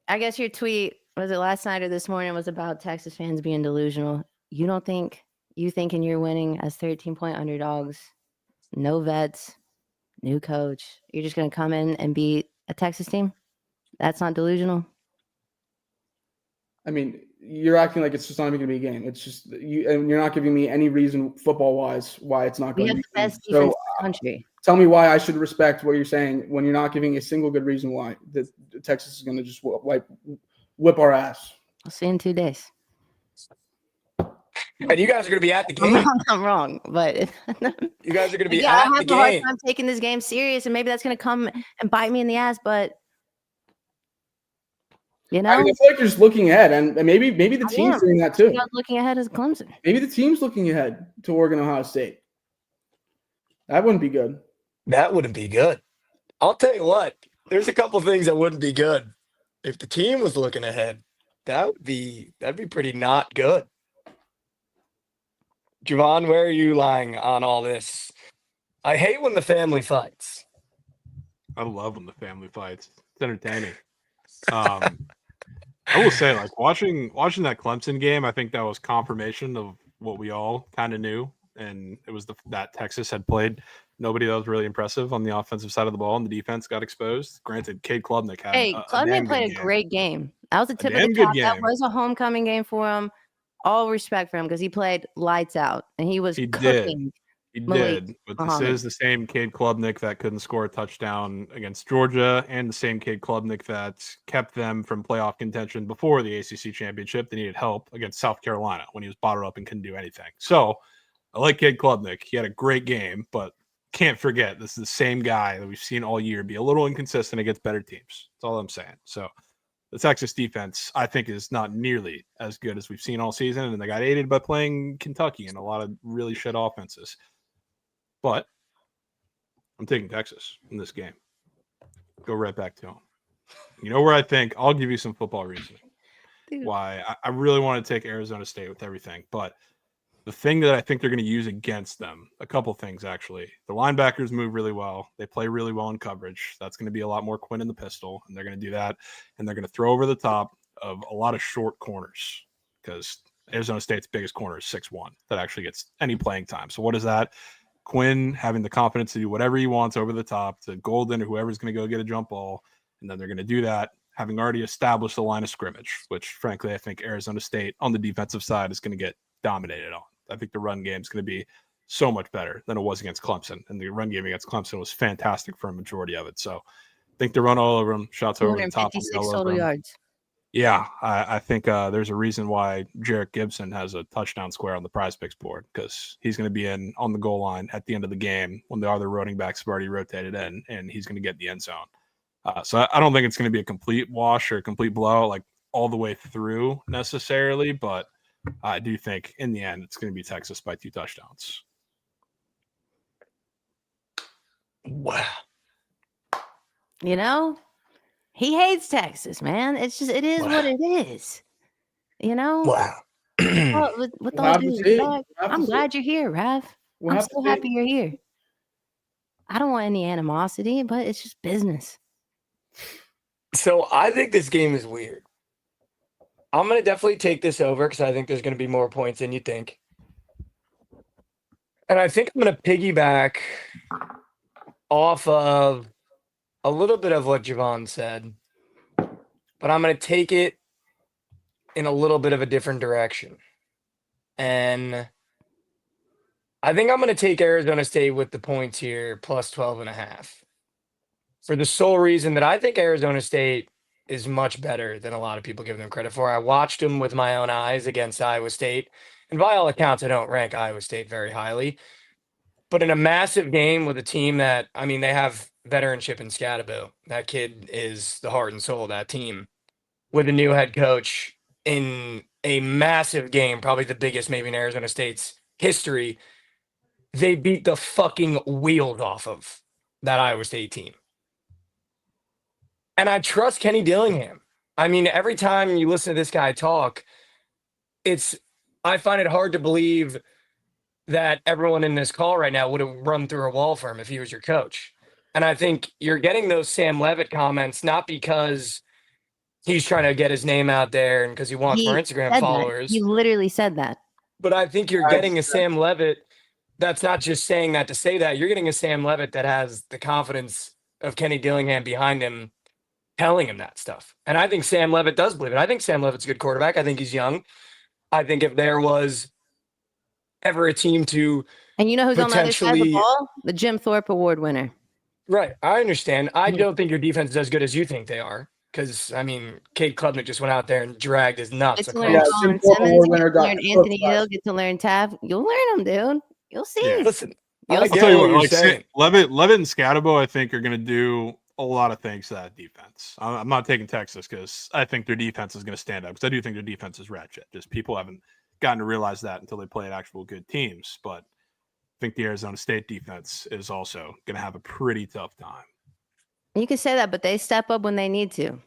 I guess your tweet, was it last night or this morning, was about Texas fans being delusional. You thinking you're winning as 13-point underdogs, no vets, new coach. You're just going to come in and beat a Texas team? That's not delusional? I mean, you're acting like it's just not even going to be a game. It's just you, and you're not giving me any reason football-wise why it's not We going to have be the a game. best defense in So the country. tell me why I should respect what you're saying when you're not giving a single good reason why that Texas is going to just whip our ass. I'll see you in 2 days. And you guys are going to be at the game. I'm wrong, but You guys are going to be yeah, I at the have a hard game. time taking this game serious, and maybe that's going to come and bite me in the ass. But you know, I mean, I feel like you're just looking ahead, and maybe the I team's am. doing that too. I was looking ahead as Clemson. Maybe the team's looking ahead to Oregon, Ohio State. That wouldn't be good. That wouldn't be good. I'll tell you what. There's a couple things that wouldn't be good. If the team was looking ahead, that'd be pretty not good. Jovan, where are you lying on all this? I hate when the family fights. I love when the family fights. It's entertaining. I will say, like watching that Clemson game, I think that was confirmation of what we all kind of knew, and it was that Texas had played nobody that was really impressive on the offensive side of the ball, and the defense got exposed. Granted, Cade Klubnik had Hey, a Klubnik damn played a good game. great game. That was a tip of damn the good cap. That game. was a homecoming game for him. All respect for him because he played lights out and he was He cooking. He Malik did, but Muhammad. this is the same Cade Klubnik that couldn't score a touchdown against Georgia, and the same Cade Klubnik that kept them from playoff contention before the ACC championship. They needed help against South Carolina when he was bottled up and couldn't do anything. So I like Cade Klubnik. He had a great game, but can't forget this is the same guy that we've seen all year be a little inconsistent against better teams. That's all I'm saying. So the Texas defense, I think, is not nearly as good as we've seen all season, and they got aided by playing Kentucky and a lot of really shit offenses. But I'm taking Texas in this game. Go right back to home. You know where I think I'll give you some football reasoning why I really want to take Arizona State with everything. But the thing that I think they're going to use against them, a couple things actually. The linebackers move really well. They play really well in coverage. That's going to be a lot more Quinn in the pistol, and they're going to do that. And they're going to throw over the top of a lot of short corners because Arizona State's biggest corner is 6'1", that actually gets any playing time. So what is that? Quinn having the confidence to do whatever he wants over the top to Golden or whoever's going to go get a jump ball. And then they're going to do that, having already established the line of scrimmage, which frankly, I think Arizona State on the defensive side is going to get dominated on. I think the run game is going to be so much better than it was against Clemson. And the run game against Clemson was fantastic for a majority of it. So I think they run all over them, shots over the top. 256 total yards. Yeah, I think there's a reason why Jarek Gibson has a touchdown square on the prize picks board because he's going to be in on the goal line at the end of the game when the other running backs have already rotated in, and he's going to get the end zone. So I don't think it's going to be a complete wash or a complete blowout like all the way through necessarily, but I do think in the end it's going to be Texas by 2 touchdowns. Wow. You know? He hates Texas, man. It's just, it is what it is. You know? Wow. With all due respect, I'm glad you're here, Rav. I'm so happy you're here. I don't want any animosity, but it's just business. So I think this game is weird. I'm going to definitely take this over because I think there's going to be more points than you think. And I think I'm going to piggyback off of a little bit of what Jovan said, but I'm going to take it in a little bit of a different direction. And I think I'm going to take Arizona State with the points here, plus 12.5. For the sole reason that I think Arizona State is much better than a lot of people give them credit for. I watched them with my own eyes against Iowa State. And by all accounts, I don't rank Iowa State very highly. But in a massive game with a team that, I mean, they have veteranship in Scadabo. That kid is the heart and soul of that team. With a new head coach in a massive game, probably the biggest maybe in Arizona State's history, they beat the fucking wheels off of that Iowa State team. And I trust Kenny Dillingham. I mean, every time you listen to this guy talk, I find it hard to believe that everyone in this call right now would have run through a wall for him if he was your coach. And I think you're getting those Sam Levitt comments not because he's trying to get his name out there and because he wants more Instagram followers. He literally said that. But I think you're getting a Sam Levitt that's not just saying that to say that. You're getting a Sam Levitt that has the confidence of Kenny Dillingham behind him telling him that stuff. And I think Sam Levitt does believe it. I think Sam Levitt's a good quarterback. I think he's young. I think if there was ever a team to And you know who's on the other side of the ball? The Jim Thorpe Award winner. Right. I understand. I don't think your defense is as good as you think they are. Because, I mean, Cade Klubnik just went out there and dragged his nuts. Get to learn Colin Simmons, get to learn Anthony Hill, get to learn Tav. You'll learn them, dude. You'll see. Yeah. Listen, I'll tell you what, like, Levitt and Scadabo, I think, are going to do a lot of things to that defense. I'm not taking Texas because I think their defense is going to stand up because I do think their defense is ratchet. Just people haven't gotten to realize that until they play actual good teams. But I think the Arizona State defense is also going to have a pretty tough time. You can say that, but they step up when they need to.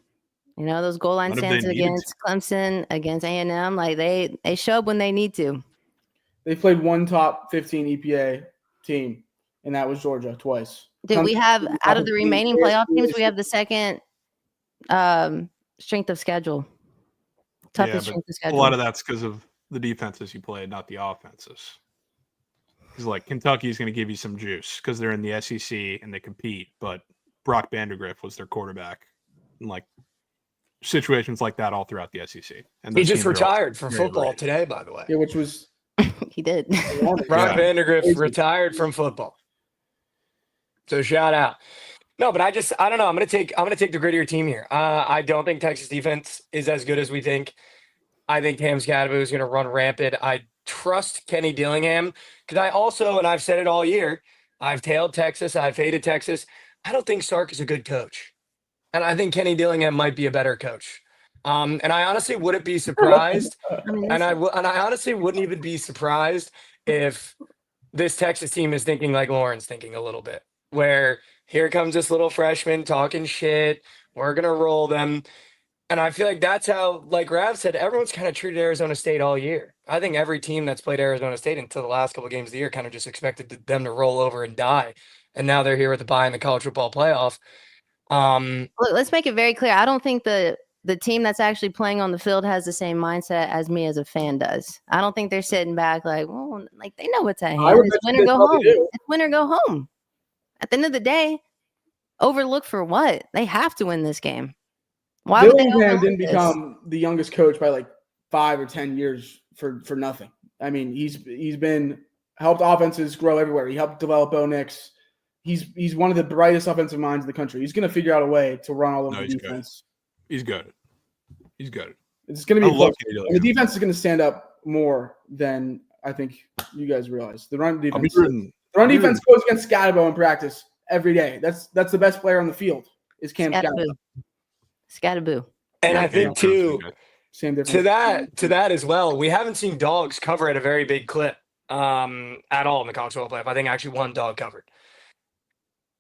You know, those goal line stands against Clemson, against A&M, like they show up when they need to. They played one top 15 EPA team, and that was Georgia twice. Dude, we have, out of the remaining playoff teams, we have the second strength of schedule. Toughest strength of schedule. A lot of that's because of the defenses you played, not the offenses. Because, like, Kentucky's going to give you some juice because they're in the SEC and they compete, but Brock Vandegrift was their quarterback. And, like, situations like that all throughout the SEC. And he just retired from football today, by the way. Yeah, which was he did. Brock Vandegrift retired from football. So shout out. No, but I don't know. I'm gonna take the grittier team here. I don't think Texas defense is as good as we think. I think Cam Scadabo is gonna run rampant. I trust Kenny Dillingham because I also, and I've said it all year, I've tailed Texas, I've hated Texas. I don't think Sark is a good coach. And I think Kenny Dillingham might be a better coach. And I honestly wouldn't be surprised. and I honestly wouldn't even be surprised if this Texas team is thinking like Lauren's thinking a little bit, where here comes this little freshman talking shit. We're going to roll them. And I feel like that's how, like Rav said, everyone's kind of treated Arizona State all year. I think every team that's played Arizona State until the last couple of games of the year kind of just expected them to roll over and die. And now they're here with the bye in the college football playoff. Look, let's make it very clear. I don't think the team that's actually playing on the field has the same mindset as me as a fan does. I don't think they're sitting back like, well, like they know what's at hand. It's win or go home. It's win or go home. At the end of the day, overlook for what? They have to win this game. Why would they overlook didn't become the youngest coach by like 5 or 10 years for nothing. I mean, he's been helped offenses grow everywhere. He helped develop Bo Nix. He's one of the brightest offensive minds in the country. He's going to figure out a way to run all over the defense. He's good. He's good. It's going to be close. The defense is going to stand up more than I think you guys realize. The run defense. The run defense goes against Scadabo in practice every day. That's the best player on the field is Cam Scadabo. Scadabo. And I think too, to that as well, we haven't seen dogs cover at a very big clip at all in the college football playoff. I think actually one dog covered.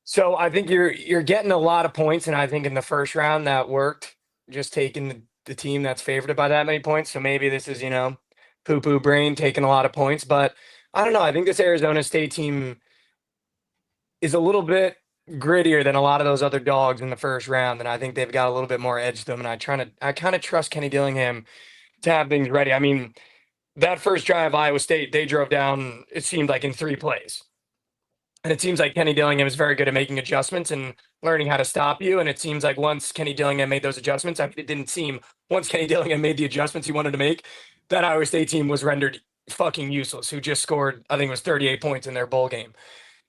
So I think you're getting a lot of points, and I think in the first round that worked, just taking the team that's favored by that many points. So maybe this is, poo-poo brain taking a lot of points. But I don't know. I think this Arizona State team is a little bit grittier than a lot of those other dogs in the first round, and I think they've got a little bit more edge to them. And I kind of trust Kenny Dillingham to have things ready. I mean, that first drive of Iowa State, they drove down, it seemed like in 3 plays. And it seems like Kenny Dillingham is very good at making adjustments and learning how to stop you. And it seems like once Kenny Dillingham made those adjustments, I mean, it didn't seem once Kenny Dillingham made the adjustments he wanted to make, that Iowa State team was rendered fucking useless, who just scored, I think it was 38 points in their bowl game.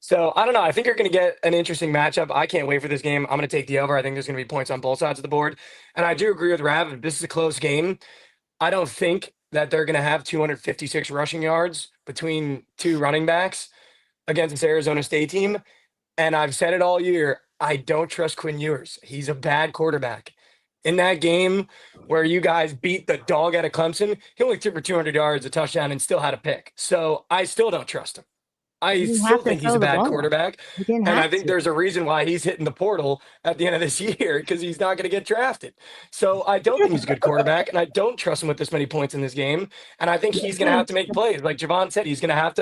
So I don't know. I think you're going to get an interesting matchup. I can't wait for this game. I'm going to take the over. I think there's going to be points on both sides of the board. And I do agree with Rav. If this is a close game, I don't think that they're going to have 256 rushing yards between two running backs against this Arizona State team. And I've said it all year. I don't trust Quinn Ewers. He's a bad quarterback. In that game where you guys beat the dog out of Clemson, he only threw for 200 yards, a touchdown, and still had a pick. So I still don't trust him. I He didn't still have to think he's throw a the bad ball. quarterback. He didn't And I have think to. there's a reason why he's hitting the portal at the end of this year because he's not going to get drafted. So I don't think he's a good quarterback, and I don't trust him with this many points in this game. And I think he's going to have to make plays. Like Jovan said, he's going to have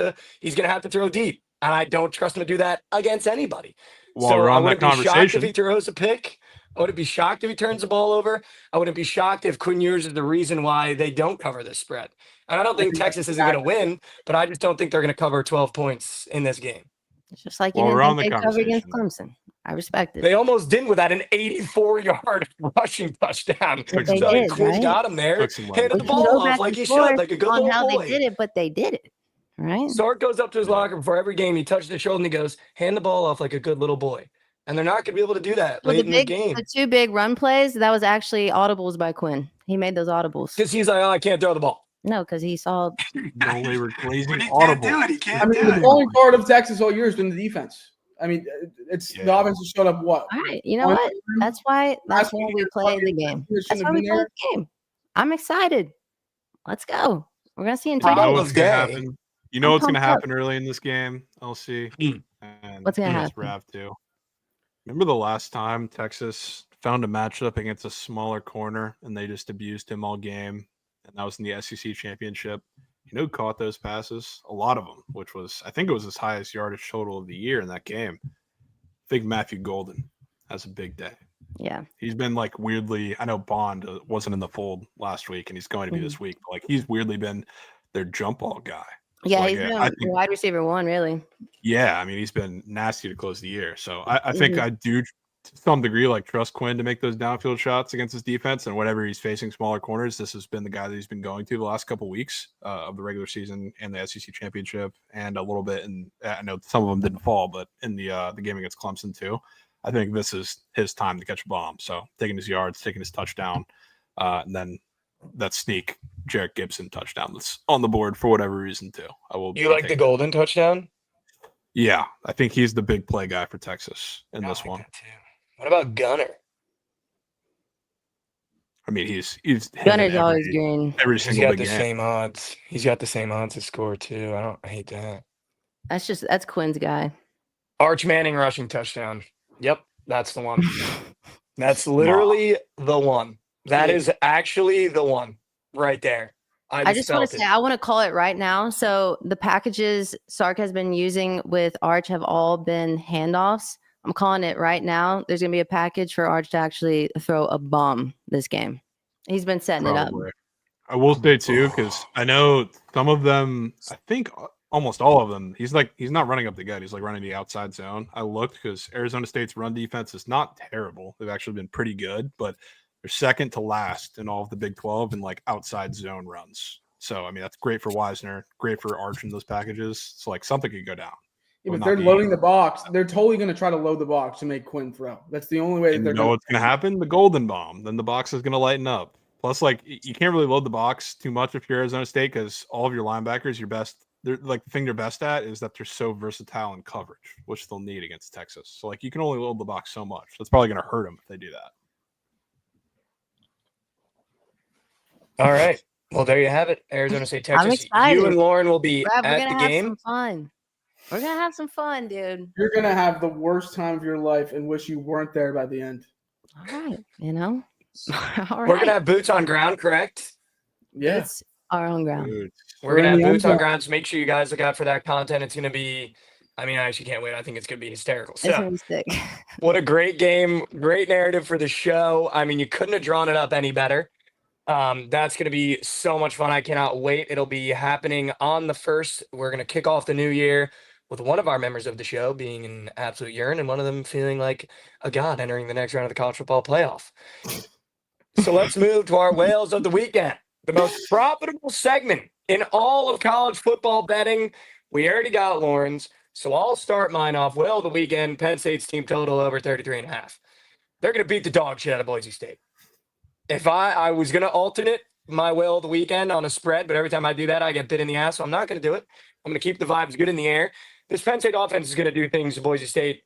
to throw deep. And I don't trust him to do that against anybody. While So we're I on that wouldn't be shocked if conversation, he throws a pick. I wouldn't be shocked if he turns the ball over. I wouldn't be shocked if Quinn Ewers is the reason why they don't cover this spread. And I don't think Texas isn't going to win, but I just don't think they're going to cover 12 points in this game. It's just like you While we're didn't on think the they covered against conversation. Clemson. I respect it. They almost didn't without an 84-yard rushing touchdown. Took They some So legs. did, Quinn right? got him there, Took some legs. handed We the can ball go off back like and he forth should, like a good on little how boy. they did it, but they did it. Right? Sark goes up to his Yeah. locker before every game. He touches his shoulder and he goes, hand the ball off like a good little boy. And they're not going to be able to do that Well, late in the game. the two big run plays, that was actually audibles by Quinn. He made those audibles. Because he's like, oh, I can't throw the ball. No, because he saw. No, they were glazing But he audible. can't do it. He I can't mean, do the it. only part of Texas all year has been the defense. I mean, it's the Yeah. offense has showed up what? All right, you know One what? time? That's why Last we week, play the fucking game. Texas That's shouldn't why have we been play there. the game. I'm excited. Let's go. We're gonna see in 2 You know Wow. days. what's gonna Day. happen? You know I'm what's gonna pumped up. happen early in this game, LC? And What's gonna yes, happen? Rav too. Remember the last time Texas found a matchup against a smaller corner and they just abused him all game, and that was in the SEC championship. You know who caught those passes? A lot of them, which was, I think it was his highest yardage total of the year in that game. I think Matthew Golden has a big day. Yeah. He's been like weirdly, I know Bond wasn't in the fold last week and he's going to be this week, but like he's weirdly been their jump ball guy. Yeah, like, he's yeah, been I think- wide receiver one, really. Yeah, I mean, he's been nasty to close the year. So I think I do, to some degree, like trust Quinn to make those downfield shots against his defense. And whenever he's facing smaller corners, this has been the guy that he's been going to the last couple of weeks of the regular season and the SEC championship, and a little bit. And I know some of them didn't fall, but in the game against Clemson too, I think this is his time to catch a bomb. So taking his yards, taking his touchdown, and then that sneak Jarrett Gibson touchdown that's on the board for whatever reason too. I will. You like the Golden touchdown? Yeah, I think he's the big play guy for Texas in I this like one. that too. What about Gunner? I mean, he's Gunner's always green. every He's single got big the game. same odds. He's got the same odds to score too. I hate that. That's Quinn's guy. Arch Manning rushing touchdown. Yep, that's the one. That's literally the one. That Yeah. is actually the one right there. I just want to say, I want to call it right now. So the packages Sark has been using with Arch have all been handoffs. I'm calling it right now. There's going to be a package for Arch to actually throw a bomb this game. He's been setting it up. Probably. I will say too, because I know some of them, I think almost all of them, he's not running up the gut. He's like running the outside zone. I looked because Arizona State's run defense is not terrible. They've actually been pretty good, but they're second to last in all of the Big 12 in like outside zone runs. So, I mean, that's great for Wisner, great for Arch in those packages. So, like, something could go down. Yeah, Will but not they're be- loading the box. They're totally going to try to load the box to make Quinn throw. That's the only way that And they're you know what's going to happen? The golden bomb. Then the box is going to lighten up. Plus, like, you can't really load the box too much if you're Arizona State because all of your linebackers, they're like the thing they're best at is that they're so versatile in coverage, which they'll need against Texas. So, like, you can only load the box so much. That's probably going to hurt them if they do that. All right. Well, there you have it. Arizona State, I'm Texas. excited. You and Lauren will be Brad, we're at going the to have game. some fun. We're going to have some fun, dude. You're going to have the worst time of your life and wish you weren't there by the end. All right. You know? All right. We're going to have boots on ground, correct? Yeah. It's our own ground. Dude, We're going to have in the boots end on zone. ground. So make sure you guys look out for that content. It's going to be, I mean, I actually can't wait. I think it's going to be hysterical. It's So, going to be sick. what a great game. Great narrative for the show. I mean, you couldn't have drawn it up any better. That's going to be so much fun. I cannot wait. It'll be happening on the 1st. We're going to kick off the new year with one of our members of the show being an absolute urine and one of them feeling like a god entering the next round of the college football playoff. So let's move to our whales of the weekend, the most profitable segment in all of college football betting. We already got Lauren's, so I'll start mine off. Whale of the weekend, Penn State's team total over 33.5. They're going to beat the dog shit out of Boise State. If I was going to alternate my whale of the weekend on a spread, but every time I do that, I get bit in the ass, so I'm not going to do it. I'm going to keep the vibes good in the air. This Penn State offense is going to do things to Boise State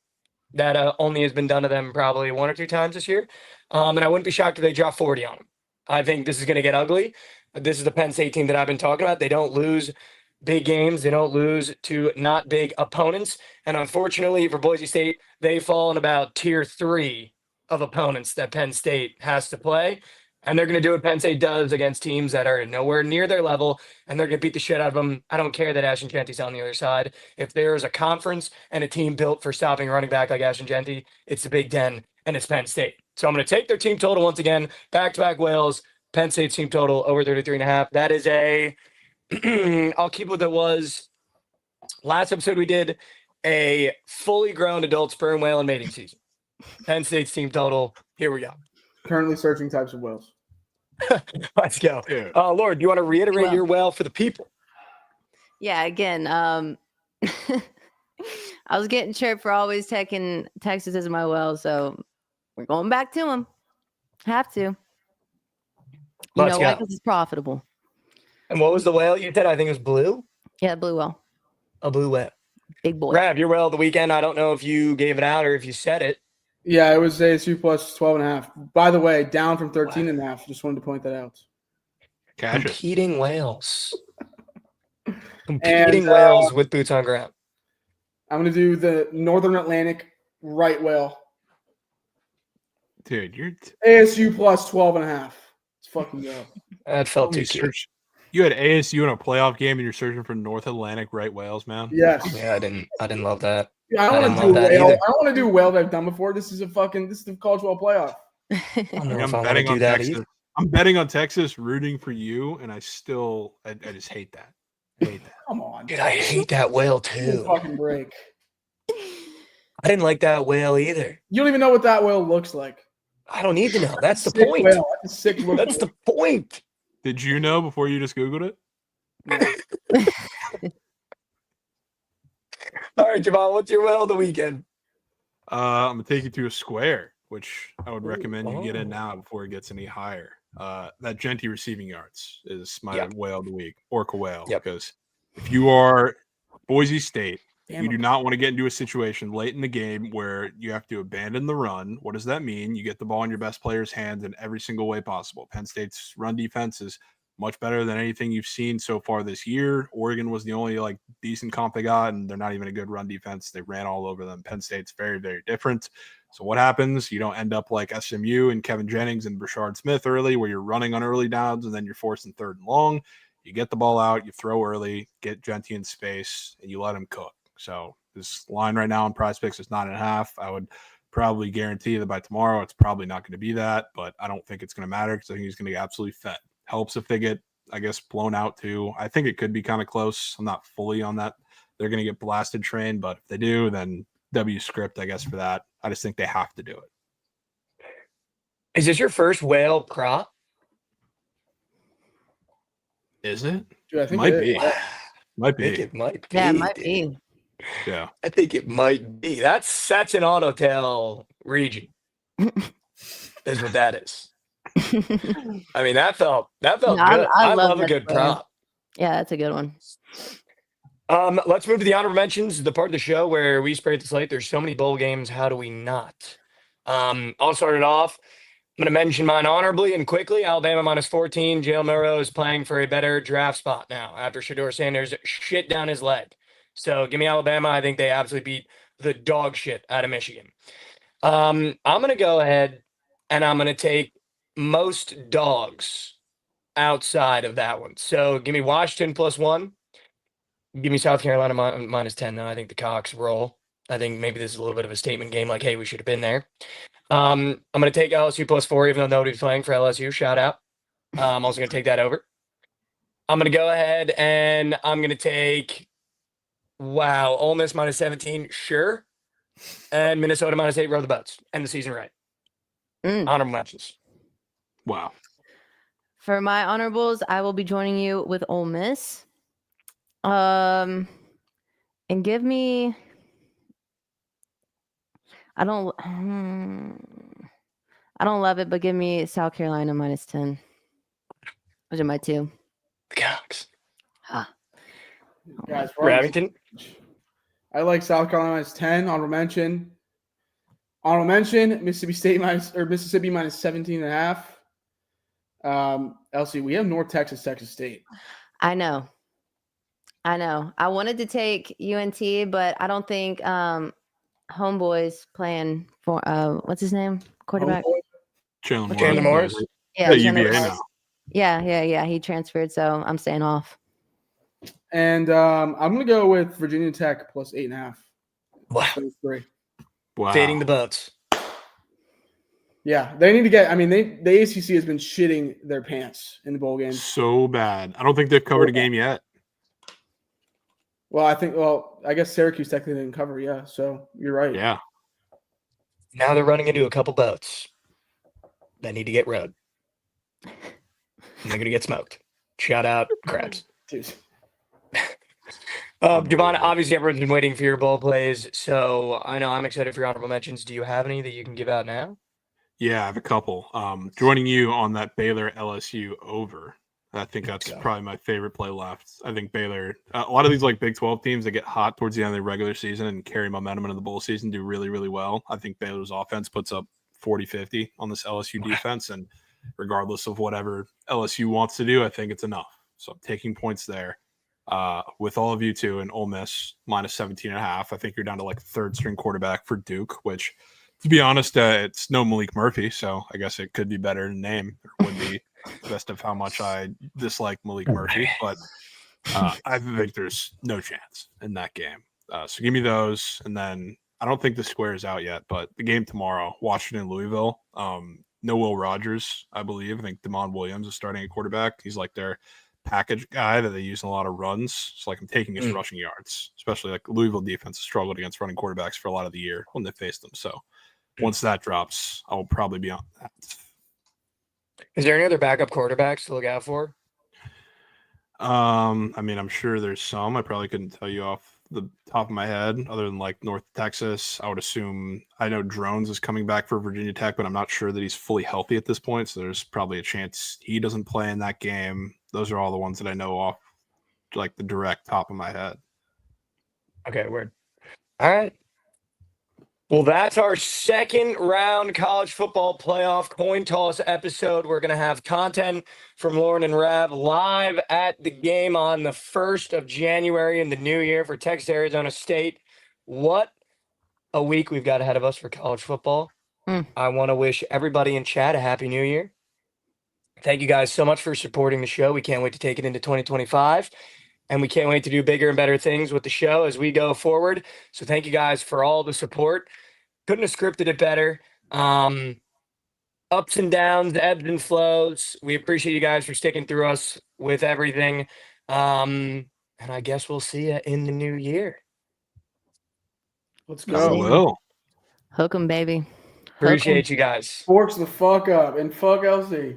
That only has been done to them probably 1 or 2 times this year. And I wouldn't be shocked if they drop 40 on them. I think this is going to get ugly. This is the Penn State team that I've been talking about. They don't lose big games. They don't lose to not big opponents. And unfortunately for Boise State, they fall in about tier 3 of opponents that Penn State has to play. And they're going to do what Penn State does against teams that are nowhere near their level, and they're going to beat the shit out of them. I don't care that Ashton Genty's on the other side. If there's a conference and a team built for stopping a running back like Ashton Genty, it's the Big Ten, and it's Penn State. So I'm going to take their team total once again, back-to-back Wales, Penn State team total over 33.5. That is a I'll keep what it was. Last episode we did a fully grown adult sperm whale and mating season. Penn State's team total. Here we go. Currently searching types of whales. Let's go. Yeah. Lord, do you want to reiterate your whale for the people? Yeah, again, I was getting chirped for always taking Texas as my well, so we're going back to them. Have to. You Let's know go. why? Because it's profitable. And what was the whale you said? I think it was blue. Yeah, blue whale. A blue whale. Big boy. Grab your whale of the weekend. I don't know if you gave it out or if you said it. Yeah, it was ASU plus 12.5. By the way, down from 13.5. Just wanted to point that out. Cash it. Competing whales. Competing whales with boots on ground. I'm going to do the Northern Atlantic right whale. Dude, you're ASU plus 12.5. Let's fucking go. That felt too you cute. search. You had ASU in a playoff game, and you're searching for North Atlantic right whales, man. Yes. Yeah, I didn't love that. Yeah, I don't didn't want to do love that whale. either. I don't want to do whale that I've done before. This is the College Football Playoff. I don't know I'm if I want to betting do on that Texas. either. I'm betting on Texas, rooting for you, and I just hate that. I hate that. Come on. Dude, I hate that whale Give me a too. fucking break. I didn't like that whale either. You don't even know what that whale looks like. I don't need to know. That's the Sick point. whale. That's a sick look. That's the point. Did you know before you just Googled it? All right, Javon, what's your whale of the weekend? I'm gonna take you to a square, which I would recommend you get in Oh. now before it gets any higher. That Genty receiving yards is my Yep. whale of the week, Orca whale. Yep. Because if you are Boise State, Damn you do it. not want to get into a situation late in the game where you have to abandon the run. What does that mean? You get the ball in your best player's hands in every single way possible. Penn State's run defense is much better than anything you've seen so far this year. Oregon was the only decent comp they got, and they're not even a good run defense. They ran all over them. Penn State's very, very different. So what happens? You don't end up like SMU and Kevin Jennings and Brashard Smith early, where you're running on early downs and then you're forcing third and long. You get the ball out, you throw early, get Genty in space, and you let him cook. So this line right now on Prize Picks is 9.5. I would probably guarantee that by tomorrow it's probably not going to be that, but I don't think it's going to matter because I think he's going to get absolutely fed. Helps if they get, I guess, blown out too. I think it could be kind of close. I'm not fully on that. They're going to get blasted train, but if they do, then W script, I guess, for that. I just think they have to do it. Is this your first whale prop? Is it? Dude, I think Might it be. is. Might I think be. it might be. Yeah, it might dude. be. Yeah. I think it might be. That's an auto tail region. Is what that is. I mean, that felt No, good. I I love love a that good play. prop. Yeah, that's a good one. Let's move to the honorable mentions, the part of the show where we spray the slate. There's so many bowl games. How do we not? I'll start it off. I'm going to mention mine honorably and quickly. Alabama minus 14. Jalen Milroe is playing for a better draft spot now after Shedeur Sanders shit down his leg. So give me Alabama. I think they absolutely beat the dog shit out of Michigan. I'm going to go ahead and I'm going to take most dogs outside of that one. So give me Washington +1. Give me South Carolina minus 10. Though I think the Cox roll. I think maybe this is a little bit of a statement game. Like, hey, we should have been there. I'm going to take LSU +4, even though nobody's playing for LSU. Shout out. I'm also going to take that over. I'm going to go ahead and I'm going to take, Ole Miss minus 17. Sure. And Minnesota minus 8. Row the boats. End the season right. Honorable mentions. Wow. For my honorables, I will be joining you with Ole Miss. And give me. I don't love it, but give me South Carolina minus 10. Those are my two. The Cox. Guys, we're on- Remington. I like South Carolina minus 10. Honorable mention. Honorable mention, Mississippi minus 17.5. Elsie, we have North Texas, Texas State. I know. I wanted to take UNT, but I don't think Homeboy's playing for what's his name? Quarterback. Chandler Morris. Yeah, UVA Chandler now. Morris. Yeah. He transferred, so I'm staying off. And I'm going to go with Virginia Tech plus 8.5. Wow. 3. Wow. Fading the boats. Yeah, they need to get. I mean, the ACC has been shitting their pants in the bowl games. So bad. I don't think they've covered a game yet. Well, I guess Syracuse technically didn't cover. Yeah, so you're right. Yeah. Now they're running into a couple boats that need to get rowed. And they're going to get smoked. Shout out Krabs. Dude. Jovan, obviously everyone's been waiting for your bowl plays, so I know I'm excited for your honorable mentions. Do you have any that you can give out now? Yeah, I have a couple. Joining you on that Baylor LSU over. I think that's probably my favorite play left. I think Baylor, a lot of these like Big 12 teams that get hot towards the end of the regular season and carry momentum into the bowl season do really, really well. I think Baylor's offense puts up 40-50 on this LSU defense, and regardless of whatever LSU wants to do, I think it's enough. So I'm taking points there. With all of you two and Ole Miss minus 17.5, I think you're down to like third string quarterback for Duke, which to be honest, it's no Malik Murphy, so I guess it could be better in name. Or would be best of how much I dislike Malik Murphy, but I think there's no chance in that game. So give me those, and then I don't think the square is out yet, but the game tomorrow, Washington, Louisville. No Will Rogers, I believe. I think Damon Williams is starting at quarterback. He's like their package guy that they use in a lot of runs. So like I'm taking his rushing yards, especially like Louisville defense has struggled against running quarterbacks for a lot of the year when they faced them. So once that drops, I'll probably be on that. Is there any other backup quarterbacks to look out for? I mean, I'm sure there's some. I probably couldn't tell you off the top of my head, other than like North Texas. I would assume I know Drones is coming back for Virginia Tech, but I'm not sure that he's fully healthy at this point. So there's probably a chance he doesn't play in that game. Those are all the ones that I know off like the direct top of my head. Okay, word. All right. Well, that's our second round college football playoff coin toss episode. We're going to have content from Lauren and Rav live at the game on the 1st of January in the new year for Texas Arizona State. What a week we've got ahead of us for college football. I want to wish everybody in chat a happy new year. Thank you guys so much for supporting the show. We can't wait to take it into 2025. And we can't wait to do bigger and better things with the show as we go forward. So thank you guys for all the support. Couldn't have scripted it better. Ups and downs, ebbs and flows. We appreciate you guys for sticking through us with everything. And I guess we'll see you in the new year. Let's I go. will. Hook 'em, baby. Appreciate you guys. Forks the fuck up and fuck LC.